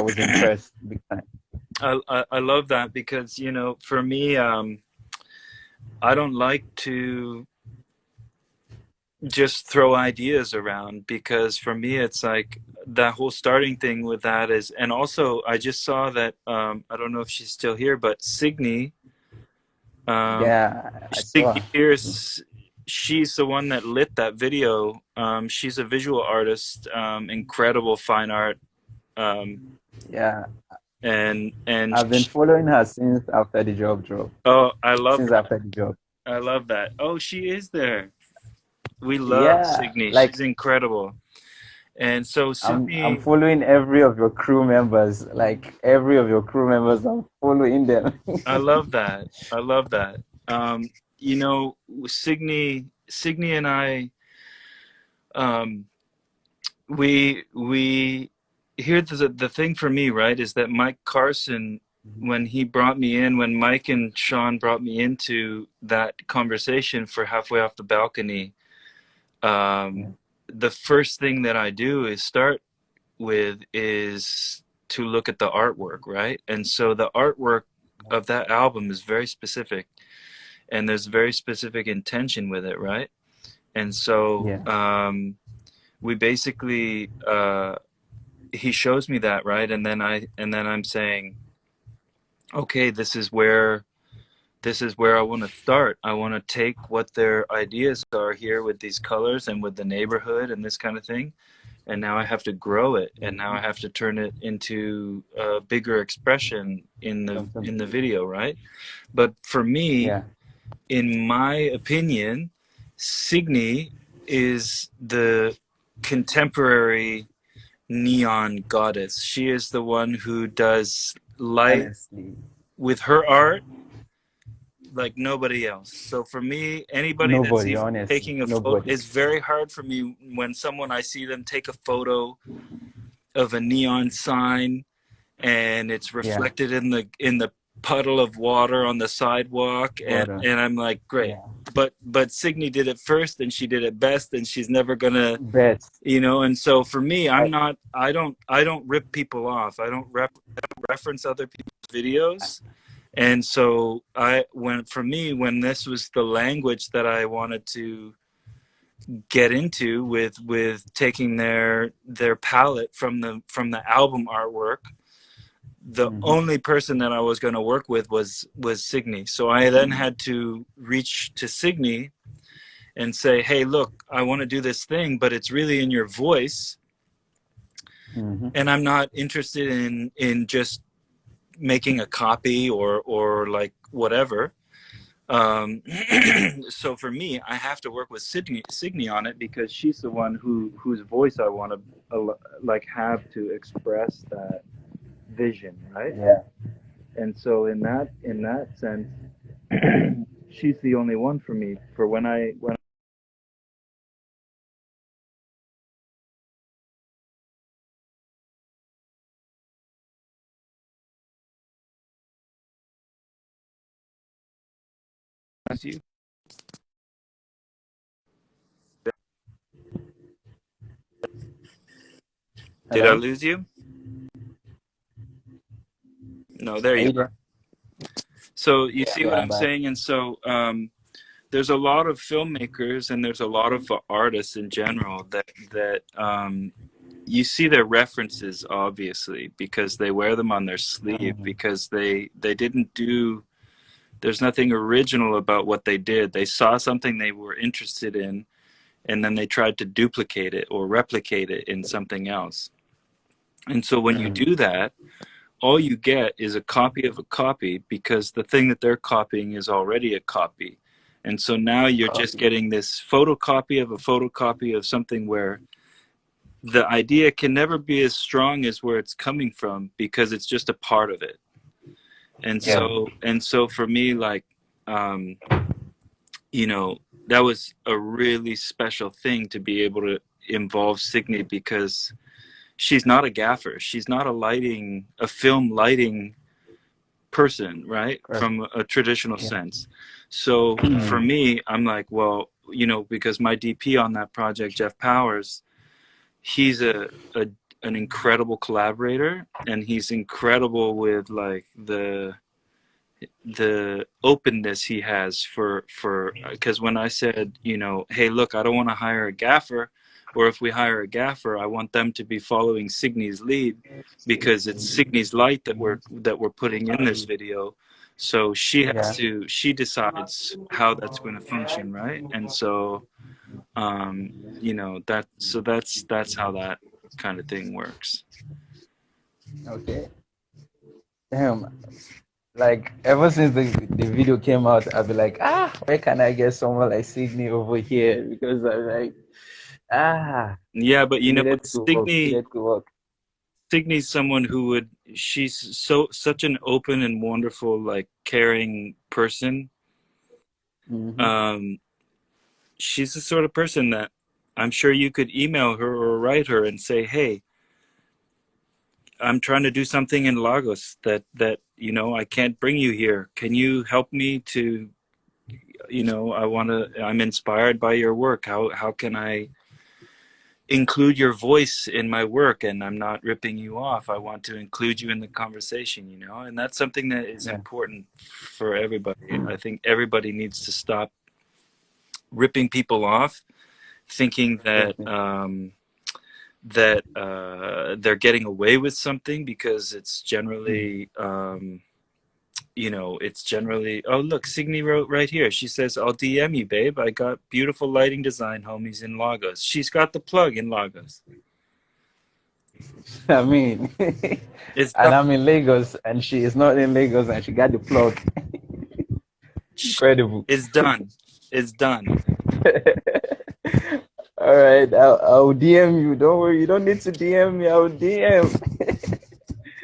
[SPEAKER 2] was impressed big time.
[SPEAKER 1] I love that because, you know, for me, I don't like to just throw ideas around, because for me it's like that whole starting thing with that is, and also I just saw that I don't know if she's still here, but Signi, um,
[SPEAKER 2] Yeah, I saw.
[SPEAKER 1] Signi Pierce, she's the one that lit that video. She's a visual artist, incredible fine art, um,
[SPEAKER 2] Yeah,
[SPEAKER 1] and
[SPEAKER 2] I've been following her since after the job dropped.
[SPEAKER 1] oh, I love
[SPEAKER 2] Since
[SPEAKER 1] that.
[SPEAKER 2] after the job.
[SPEAKER 1] I love that. Oh, she is there. We love
[SPEAKER 2] Yeah,
[SPEAKER 1] Signy.
[SPEAKER 2] like
[SPEAKER 1] She's incredible. And so
[SPEAKER 2] I'm
[SPEAKER 1] Signy,
[SPEAKER 2] following every of your crew members. Like every of your crew members, I'm following them.
[SPEAKER 1] I love that. I love that. You know, Signy and I, um, we here's the thing for me, right, is that Mike Carson, when he brought me in, when Mike and Sean brought me into that conversation for Halfway Off the Balcony, um,
[SPEAKER 2] Yeah,
[SPEAKER 1] the first thing that I do is start with is to look at the artwork, right? And so the artwork of that album is very specific, and there's very specific intention with it, right? And so
[SPEAKER 2] yeah,
[SPEAKER 1] we basically he shows me that, right? And then I'm saying, okay, this is where I want to start. I want to take what their ideas are here with these colors and with the neighborhood and this kind of thing, and now I have to grow it, and now I have to turn it into a bigger expression
[SPEAKER 2] something.
[SPEAKER 1] in the video, right? But for me,
[SPEAKER 2] Yeah,
[SPEAKER 1] in my opinion, Signy is the contemporary neon goddess. She is the one who does light
[SPEAKER 2] honestly,
[SPEAKER 1] with her art like nobody else. So for me, anybody that's
[SPEAKER 2] nobody,
[SPEAKER 1] even
[SPEAKER 2] honestly,
[SPEAKER 1] taking a photo,
[SPEAKER 2] nobody.
[SPEAKER 1] it's very hard for me when someone I see them take a photo of a neon sign and it's
[SPEAKER 2] Yeah,
[SPEAKER 1] reflected in the puddle of water on the sidewalk,
[SPEAKER 2] water.
[SPEAKER 1] and I'm like, great.
[SPEAKER 2] Yeah,
[SPEAKER 1] But Signy did it first and she did it best, and she's never gonna,
[SPEAKER 2] bet.
[SPEAKER 1] you know. And so for me,
[SPEAKER 2] I,
[SPEAKER 1] I don't rip people off. I don't reference other people's videos. And so I when for me, when this was the language that I wanted to get into with taking their palette from the album artwork. The
[SPEAKER 2] Mm-hmm.
[SPEAKER 1] only person that I was going to work with was Signi. So I then had to reach to Signi and say, "Hey, look, I want to do this thing, but it's really in your voice,
[SPEAKER 2] Mm-hmm.
[SPEAKER 1] and I'm not interested in just making a copy or like whatever." So for me, I have to work with Signi on it because she's the one whose voice I want to like have to express that vision, right?
[SPEAKER 2] Yeah.
[SPEAKER 1] And so in that sense, she's the only one for me for when I see you. Did I
[SPEAKER 2] Hello?
[SPEAKER 1] lose you? No, there
[SPEAKER 2] Are
[SPEAKER 1] you
[SPEAKER 2] you
[SPEAKER 1] are.
[SPEAKER 2] there?
[SPEAKER 1] So you
[SPEAKER 2] Yeah,
[SPEAKER 1] see what
[SPEAKER 2] yeah, I'm
[SPEAKER 1] I'm
[SPEAKER 2] back.
[SPEAKER 1] saying? And so there's a lot of filmmakers and there's a lot of artists in general that you see their references obviously because they wear them on their sleeve
[SPEAKER 2] Mm-hmm.
[SPEAKER 1] because they didn't do there's nothing original about what they did. They saw something they were interested in and then they tried to duplicate it or replicate it in something else. And so when you
[SPEAKER 2] Mm-hmm.
[SPEAKER 1] do that, all you get is a copy of a copy because the thing that they're copying is already a copy. And so now you're just
[SPEAKER 2] Copy.
[SPEAKER 1] getting this photocopy of a photocopy of something where the idea can never be as strong as where it's coming from because it's just a part of it.
[SPEAKER 2] Yeah.
[SPEAKER 1] And so for me, like, um, you know, that was a really special thing to be able to involve Signy because she's not a gaffer. She's not a film lighting person, right?
[SPEAKER 2] Correct.
[SPEAKER 1] From a traditional
[SPEAKER 2] Yeah.
[SPEAKER 1] sense. So for
[SPEAKER 2] Mm-hmm.
[SPEAKER 1] me, I'm like, well, you know, because my DP on that project, Jeff Powers, he's a an incredible collaborator and he's incredible with like the openness he has for because when I said, you know, hey, look, I don't want to hire a gaffer, or if we hire a gaffer, I want them to be following Signy's lead because it's Signy's light that we're putting in this video. So
[SPEAKER 2] Yeah.
[SPEAKER 1] she decides how that's going to function, right? And so you know that's how that kind of thing works.
[SPEAKER 2] Okay. Damn. Like ever since the video came out, I've been like, where can I get someone like Sydney over here? Because I'm like, ah,
[SPEAKER 1] Yeah, but
[SPEAKER 2] we
[SPEAKER 1] you know
[SPEAKER 2] needed
[SPEAKER 1] what,
[SPEAKER 2] to work. We needed to work.
[SPEAKER 1] Signy's someone who would she's such an open and wonderful like caring person.
[SPEAKER 2] Mm-hmm.
[SPEAKER 1] Um she's the sort of person that I'm sure you could email her or write her and say, "Hey, I'm trying to do something in Lagos that you know, I can't bring you here. Can you help me to, you know, I'm inspired by your work. How can I include your voice in my work and I'm not ripping you off. I want to include you in the conversation, you know? And that's something that is
[SPEAKER 2] Yeah.
[SPEAKER 1] important for everybody. I think everybody needs to stop ripping people off, thinking
[SPEAKER 2] Definitely.
[SPEAKER 1] that they're getting away with something because it's
[SPEAKER 2] Mm.
[SPEAKER 1] generally you know, it's generally, oh, look, Signy wrote right here. She says, I'll DM you, babe. I got beautiful lighting design homies in Lagos. She's got the plug in Lagos.
[SPEAKER 2] I mean,
[SPEAKER 1] It's
[SPEAKER 2] and
[SPEAKER 1] done.
[SPEAKER 2] I'm in Lagos, and she is not in Lagos, and she got the plug. Incredible.
[SPEAKER 1] It's done. It's done.
[SPEAKER 2] All right, I'll DM you. Don't worry, you don't need to DM me. I'll DM.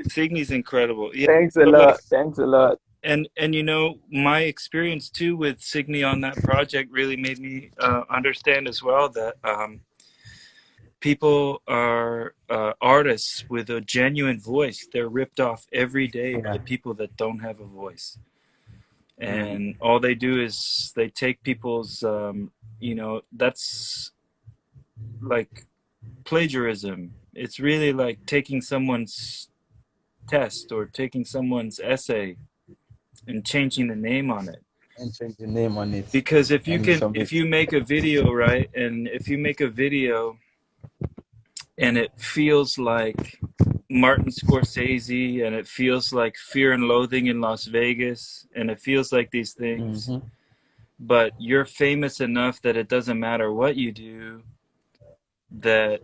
[SPEAKER 1] Signy's incredible. Yeah.
[SPEAKER 2] Thanks a
[SPEAKER 1] But like,
[SPEAKER 2] lot. Thanks a lot.
[SPEAKER 1] and you know, my experience too with Signy on that project really made me understand as well that people are artists with a genuine voice. They're ripped off every day by
[SPEAKER 2] Yeah.
[SPEAKER 1] people that don't have a voice,
[SPEAKER 2] Mm.
[SPEAKER 1] and all they do is they take people's you know, that's like plagiarism. It's really like taking someone's test or taking someone's essay and changing the name on it.
[SPEAKER 2] and change the name on it
[SPEAKER 1] Because
[SPEAKER 2] and submit.
[SPEAKER 1] if you make a video, right, and if you make a video and it feels like Martin Scorsese and it feels like Fear and Loathing in Las Vegas and it feels like these things,
[SPEAKER 2] Mm-hmm.
[SPEAKER 1] but you're famous enough that it doesn't matter what you do, that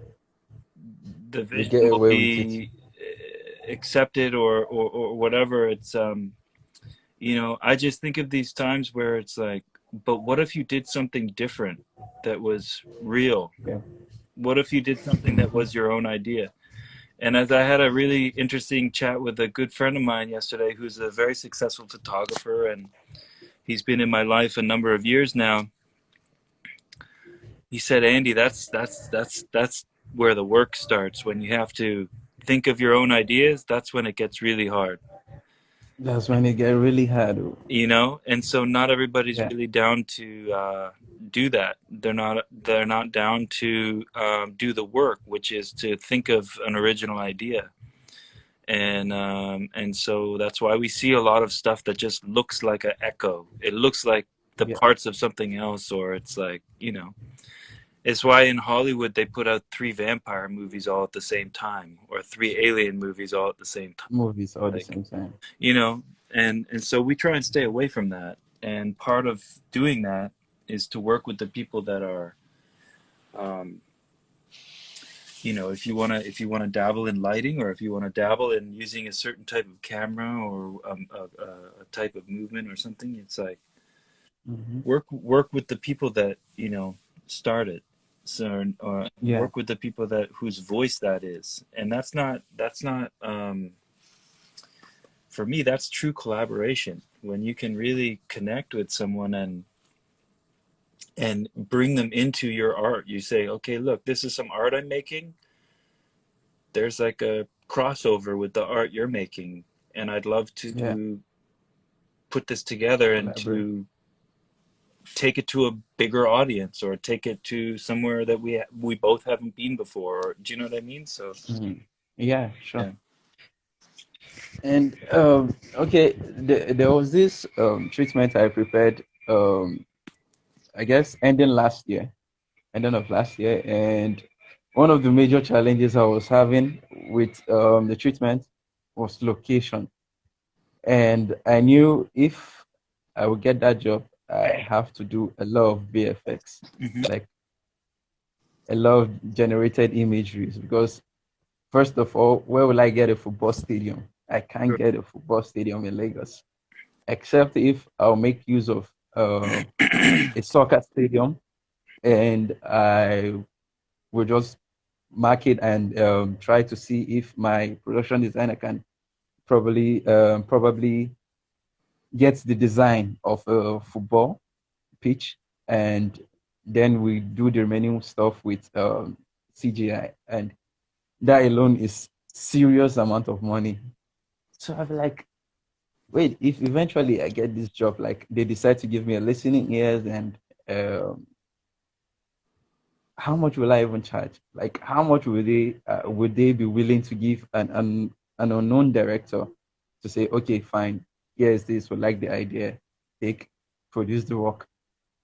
[SPEAKER 1] the
[SPEAKER 2] You
[SPEAKER 1] vision
[SPEAKER 2] get
[SPEAKER 1] will
[SPEAKER 2] away with it.
[SPEAKER 1] be accepted or whatever. It's I just think of these times where it's like, but what if you did something different that was real?
[SPEAKER 2] Yeah.
[SPEAKER 1] What if you did something that
[SPEAKER 2] Mm-hmm.
[SPEAKER 1] was your own idea? And as I had a really interesting chat with a good friend of mine yesterday, who's a very successful photographer, and he's been in my life a number of years now. He said, Andy, that's where the work starts. When you have to think of your own ideas, that's when it gets really hard.
[SPEAKER 2] That's when it get really hard. Oh.
[SPEAKER 1] And so not everybody's
[SPEAKER 2] Yeah.
[SPEAKER 1] really down to do that. They're not down to do the work, which is to think of an original idea. And so that's why we see a lot of stuff that just looks like an echo. It looks like the
[SPEAKER 2] Yeah.
[SPEAKER 1] parts of something else, or it's like, it's why in Hollywood they put out three vampire movies all at the same time, or three alien movies all at the same time.
[SPEAKER 2] Movies all the
[SPEAKER 1] Like,
[SPEAKER 2] same time.
[SPEAKER 1] you know, and so we try and stay away from that. And part of doing that is to work with the people that are, um, if you wanna dabble in lighting, or if you want to dabble in using a certain type of camera, or a type of movement or something. It's like
[SPEAKER 2] Mm-hmm.
[SPEAKER 1] work with the people that started, so
[SPEAKER 2] Yeah.
[SPEAKER 1] work with the people that whose voice that is, and that's not for me, that's true collaboration, when you can really connect with someone and bring them into your art. You say, okay, look, this is some art I'm making. There's like a crossover with the art you're making, and I'd love
[SPEAKER 2] Yeah.
[SPEAKER 1] to put this together and
[SPEAKER 2] Collaborate.
[SPEAKER 1] to take it to a bigger audience, or take it to somewhere that we both haven't been before. Or, do you know what I mean? So
[SPEAKER 2] Mm. Yeah, sure.
[SPEAKER 1] yeah.
[SPEAKER 2] And okay, there was this treatment I prepared, I guess ending of last year, and one of the major challenges I was having with the treatment was location. And I knew if I would get that job, I have to do a lot of VFX,
[SPEAKER 1] Hmm.
[SPEAKER 2] like a lot of generated imageries, because first of all, where will I get a football stadium? I can't
[SPEAKER 1] Sure.
[SPEAKER 2] get a football stadium in Lagos, except if I'll make use of a soccer stadium, and I will just mark it and try to see if my production designer can probably get the design of a football pitch, and then we do the remaining stuff with CGI, and that alone is serious amount of money. So I'm like, wait, if eventually I get this job, like they decide to give me a listening ears, and um, how much will I even charge? Like, how much would they be willing to give an unknown director to say, okay, fine, here's this, we like the idea, take, produce the work.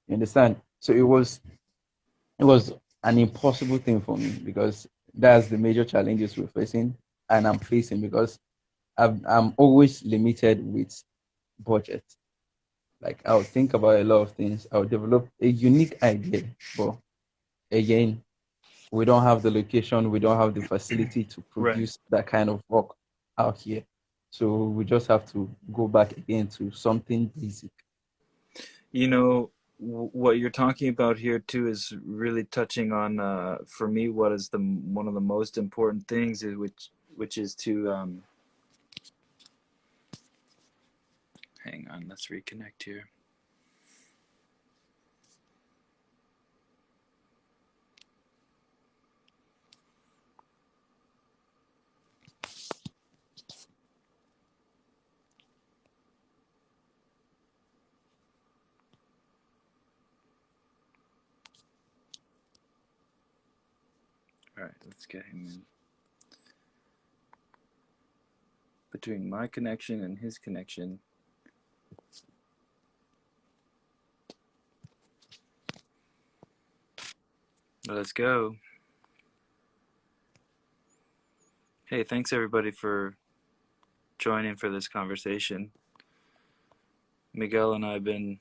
[SPEAKER 2] You understand? So it was an impossible thing for me, because that's the major challenges we're facing and I'm facing, because I'm always limited with budget. Like, I'll think about a lot of things. I'll develop a unique idea, but again, we don't have the location, we don't have the facility to
[SPEAKER 1] Right.
[SPEAKER 2] produce that kind of work out here. So we just have to go back again to something basic.
[SPEAKER 1] What you're talking about here too is really touching on, for me, what is the one of the most important things, is which is to, hang on, let's reconnect here. All right, let's get him in. Between my connection and his connection, Let's go. Hey, thanks everybody for joining for this conversation. Miguel and I have been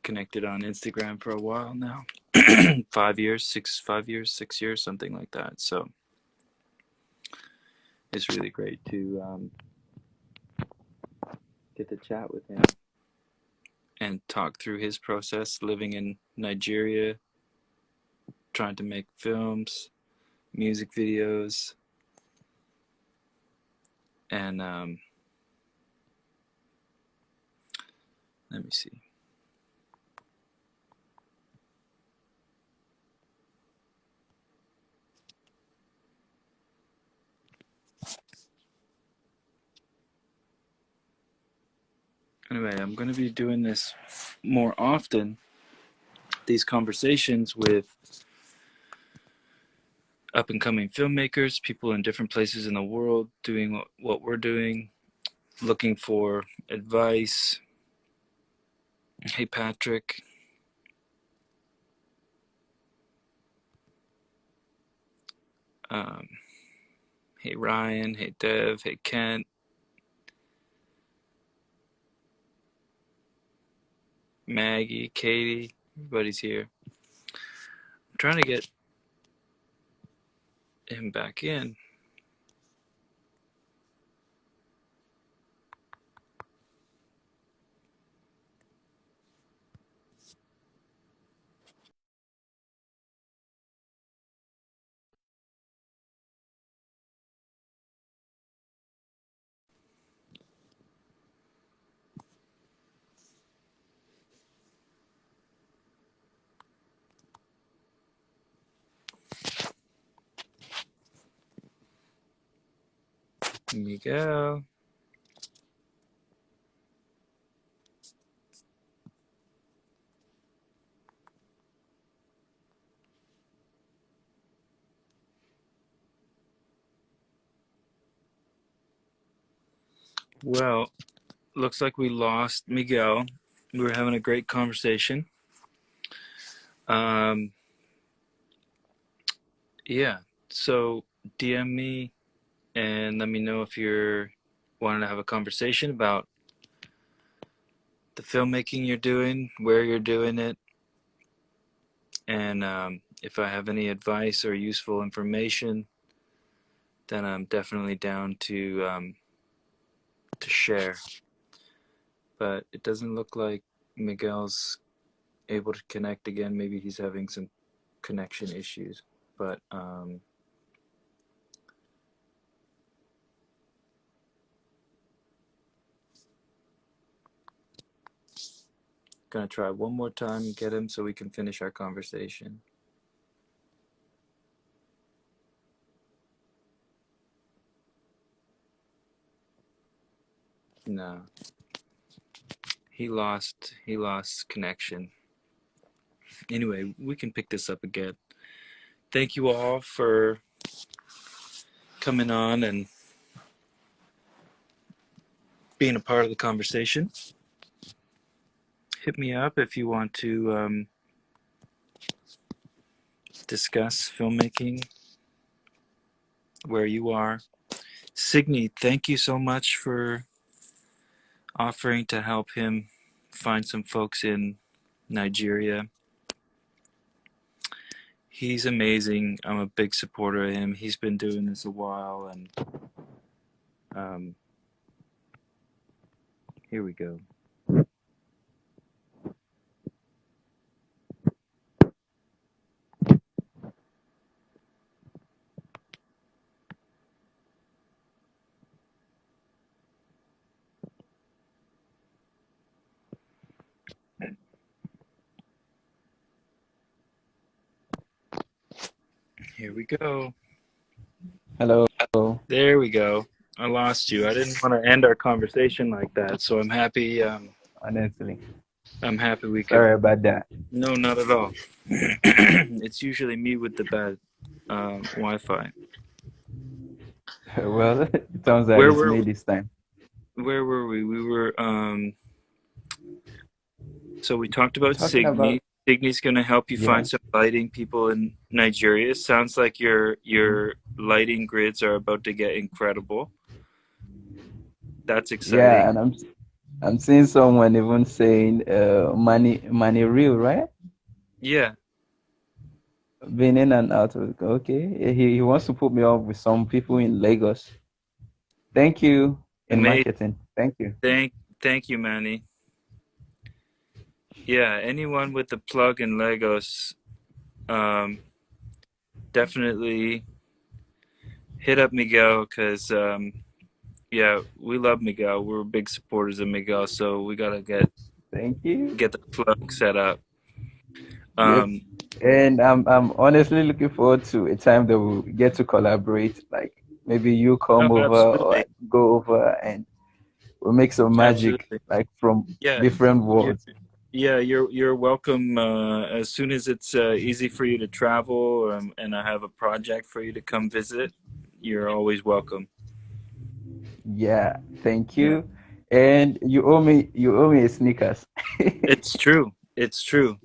[SPEAKER 1] connected on Instagram for a while now. 5 years, 5 years, 6 years, something like that. So it's really great to get to chat with him and talk through his process living in Nigeria, trying to make films, music videos, and let me see. Anyway, I'm going to be doing this more often, these conversations with up and coming filmmakers, people in different places in the world doing what we're doing, looking for advice. Hey, Patrick. Um, hey, Ryan. Hey, Dev. Hey, Kent. Maggie, Katie. Everybody's here. I'm trying to get him back in. Miguel. Well, looks like we lost Miguel. We were having a great conversation. Um, yeah, so DM me and let me know if you're wanting to have a conversation about the filmmaking you're doing, where you're doing it, and if I have any advice or useful information, then I'm definitely down to share. But it doesn't look like Miguel's able to connect again. Maybe he's having some connection issues. But gonna try one more time and get him so we can finish our conversation. No, he lost connection. Anyway, we can pick this up again. Thank you all for coming on and being a part of the conversation. Hit me up if you want to discuss filmmaking where you are. Signi, thank you so much for offering to help him find some folks in Nigeria. He's amazing. I'm a big supporter of him. He's been doing this a while, and um, here we go. Here we go.
[SPEAKER 2] Hello.
[SPEAKER 1] There we go. I lost you. I didn't want to end our conversation like that, so I'm happy.
[SPEAKER 2] Honestly,
[SPEAKER 1] I'm happy we could.
[SPEAKER 2] sorry about that.
[SPEAKER 1] No, not at all. It's usually me with the bad Wi-Fi.
[SPEAKER 2] Well, it sounds like
[SPEAKER 1] Where
[SPEAKER 2] it's
[SPEAKER 1] were
[SPEAKER 2] me this time.
[SPEAKER 1] where were we? We were so we talked about
[SPEAKER 2] Talking
[SPEAKER 1] Signy.
[SPEAKER 2] about,
[SPEAKER 1] Signi's gonna help you
[SPEAKER 2] Yeah.
[SPEAKER 1] find some lighting people in Nigeria. Sounds like your lighting grids are about to get incredible. That's
[SPEAKER 2] Yeah,
[SPEAKER 1] exciting.
[SPEAKER 2] and I'm seeing someone even saying money real, right?
[SPEAKER 1] Yeah,
[SPEAKER 2] Been in and out of okay. He wants to put me up with some people in Lagos. Thank you in
[SPEAKER 1] amazing.
[SPEAKER 2] marketing. Thank you.
[SPEAKER 1] Thank you, Manny. Yeah, anyone with the plug in Lagos, um, definitely hit up Miguel because yeah, we love Miguel. We're big supporters of Miguel, so we gotta
[SPEAKER 2] Thank you.
[SPEAKER 1] get the plug set up.
[SPEAKER 2] Yes.
[SPEAKER 1] Um,
[SPEAKER 2] And I'm honestly looking forward to a time that we'll get to collaborate. Like maybe you
[SPEAKER 1] no,
[SPEAKER 2] come over or I
[SPEAKER 1] absolutely,
[SPEAKER 2] go over and we'll make some magic
[SPEAKER 1] absolutely.
[SPEAKER 2] like from
[SPEAKER 1] Yeah,
[SPEAKER 2] different
[SPEAKER 1] you're,
[SPEAKER 2] worlds.
[SPEAKER 1] yeah, you're welcome. As soon as it's easy for you to travel, and I have a project for you to come visit, you're always welcome.
[SPEAKER 2] Yeah, thank
[SPEAKER 1] Yeah,
[SPEAKER 2] you. And you owe me a sneakers.
[SPEAKER 1] it's true. It's true.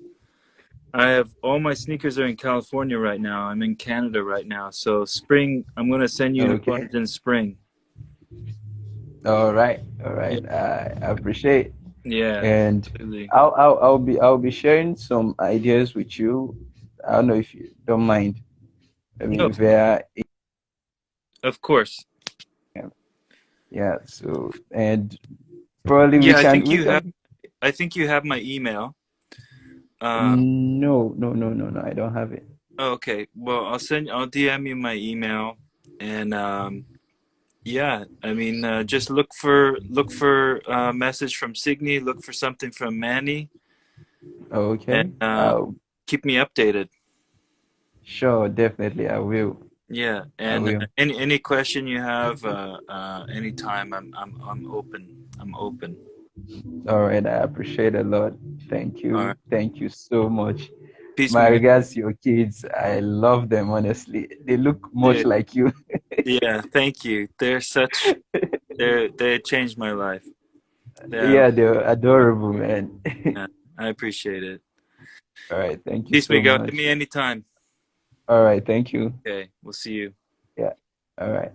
[SPEAKER 1] I have all my sneakers are in California right now. I'm in Canada right now. So spring, I'm gonna send you
[SPEAKER 2] Okay.
[SPEAKER 1] ones in spring.
[SPEAKER 2] All right. All
[SPEAKER 1] Yeah,
[SPEAKER 2] right. I appreciate.
[SPEAKER 1] yeah,
[SPEAKER 2] And
[SPEAKER 1] absolutely.
[SPEAKER 2] I'll be sharing some ideas with you. I don't know if you don't mind. I
[SPEAKER 1] No,
[SPEAKER 2] mean via
[SPEAKER 1] of course.
[SPEAKER 2] email. Yeah, so and probably we
[SPEAKER 1] Yeah, I
[SPEAKER 2] can
[SPEAKER 1] think
[SPEAKER 2] we
[SPEAKER 1] you have.
[SPEAKER 2] can
[SPEAKER 1] I think you have my email. Um,
[SPEAKER 2] no, I don't have it.
[SPEAKER 1] okay. Well, I'll DM you my email, and yeah. I mean, just look for a message from Signi. Look for something from Manny, and
[SPEAKER 2] Okay.
[SPEAKER 1] keep me updated.
[SPEAKER 2] Sure, definitely I will.
[SPEAKER 1] Yeah,
[SPEAKER 2] I
[SPEAKER 1] and
[SPEAKER 2] will.
[SPEAKER 1] any question you have, anytime, I'm open. I'm open.
[SPEAKER 2] All right, I appreciate it a lot. Thank
[SPEAKER 1] All right.
[SPEAKER 2] you. Thank you so much.
[SPEAKER 1] Peace,
[SPEAKER 2] My
[SPEAKER 1] Miguel.
[SPEAKER 2] regards to your kids. I love them honestly. They look much
[SPEAKER 1] They,
[SPEAKER 2] like you.
[SPEAKER 1] yeah, thank you. They changed my life. They have,
[SPEAKER 2] Yeah, they're adorable, man.
[SPEAKER 1] yeah, I appreciate it.
[SPEAKER 2] All right, thank you
[SPEAKER 1] Peace,
[SPEAKER 2] so
[SPEAKER 1] Miguel. Hit
[SPEAKER 2] much.
[SPEAKER 1] me anytime.
[SPEAKER 2] All right, thank you.
[SPEAKER 1] Okay, we'll see you.
[SPEAKER 2] Yeah. All right.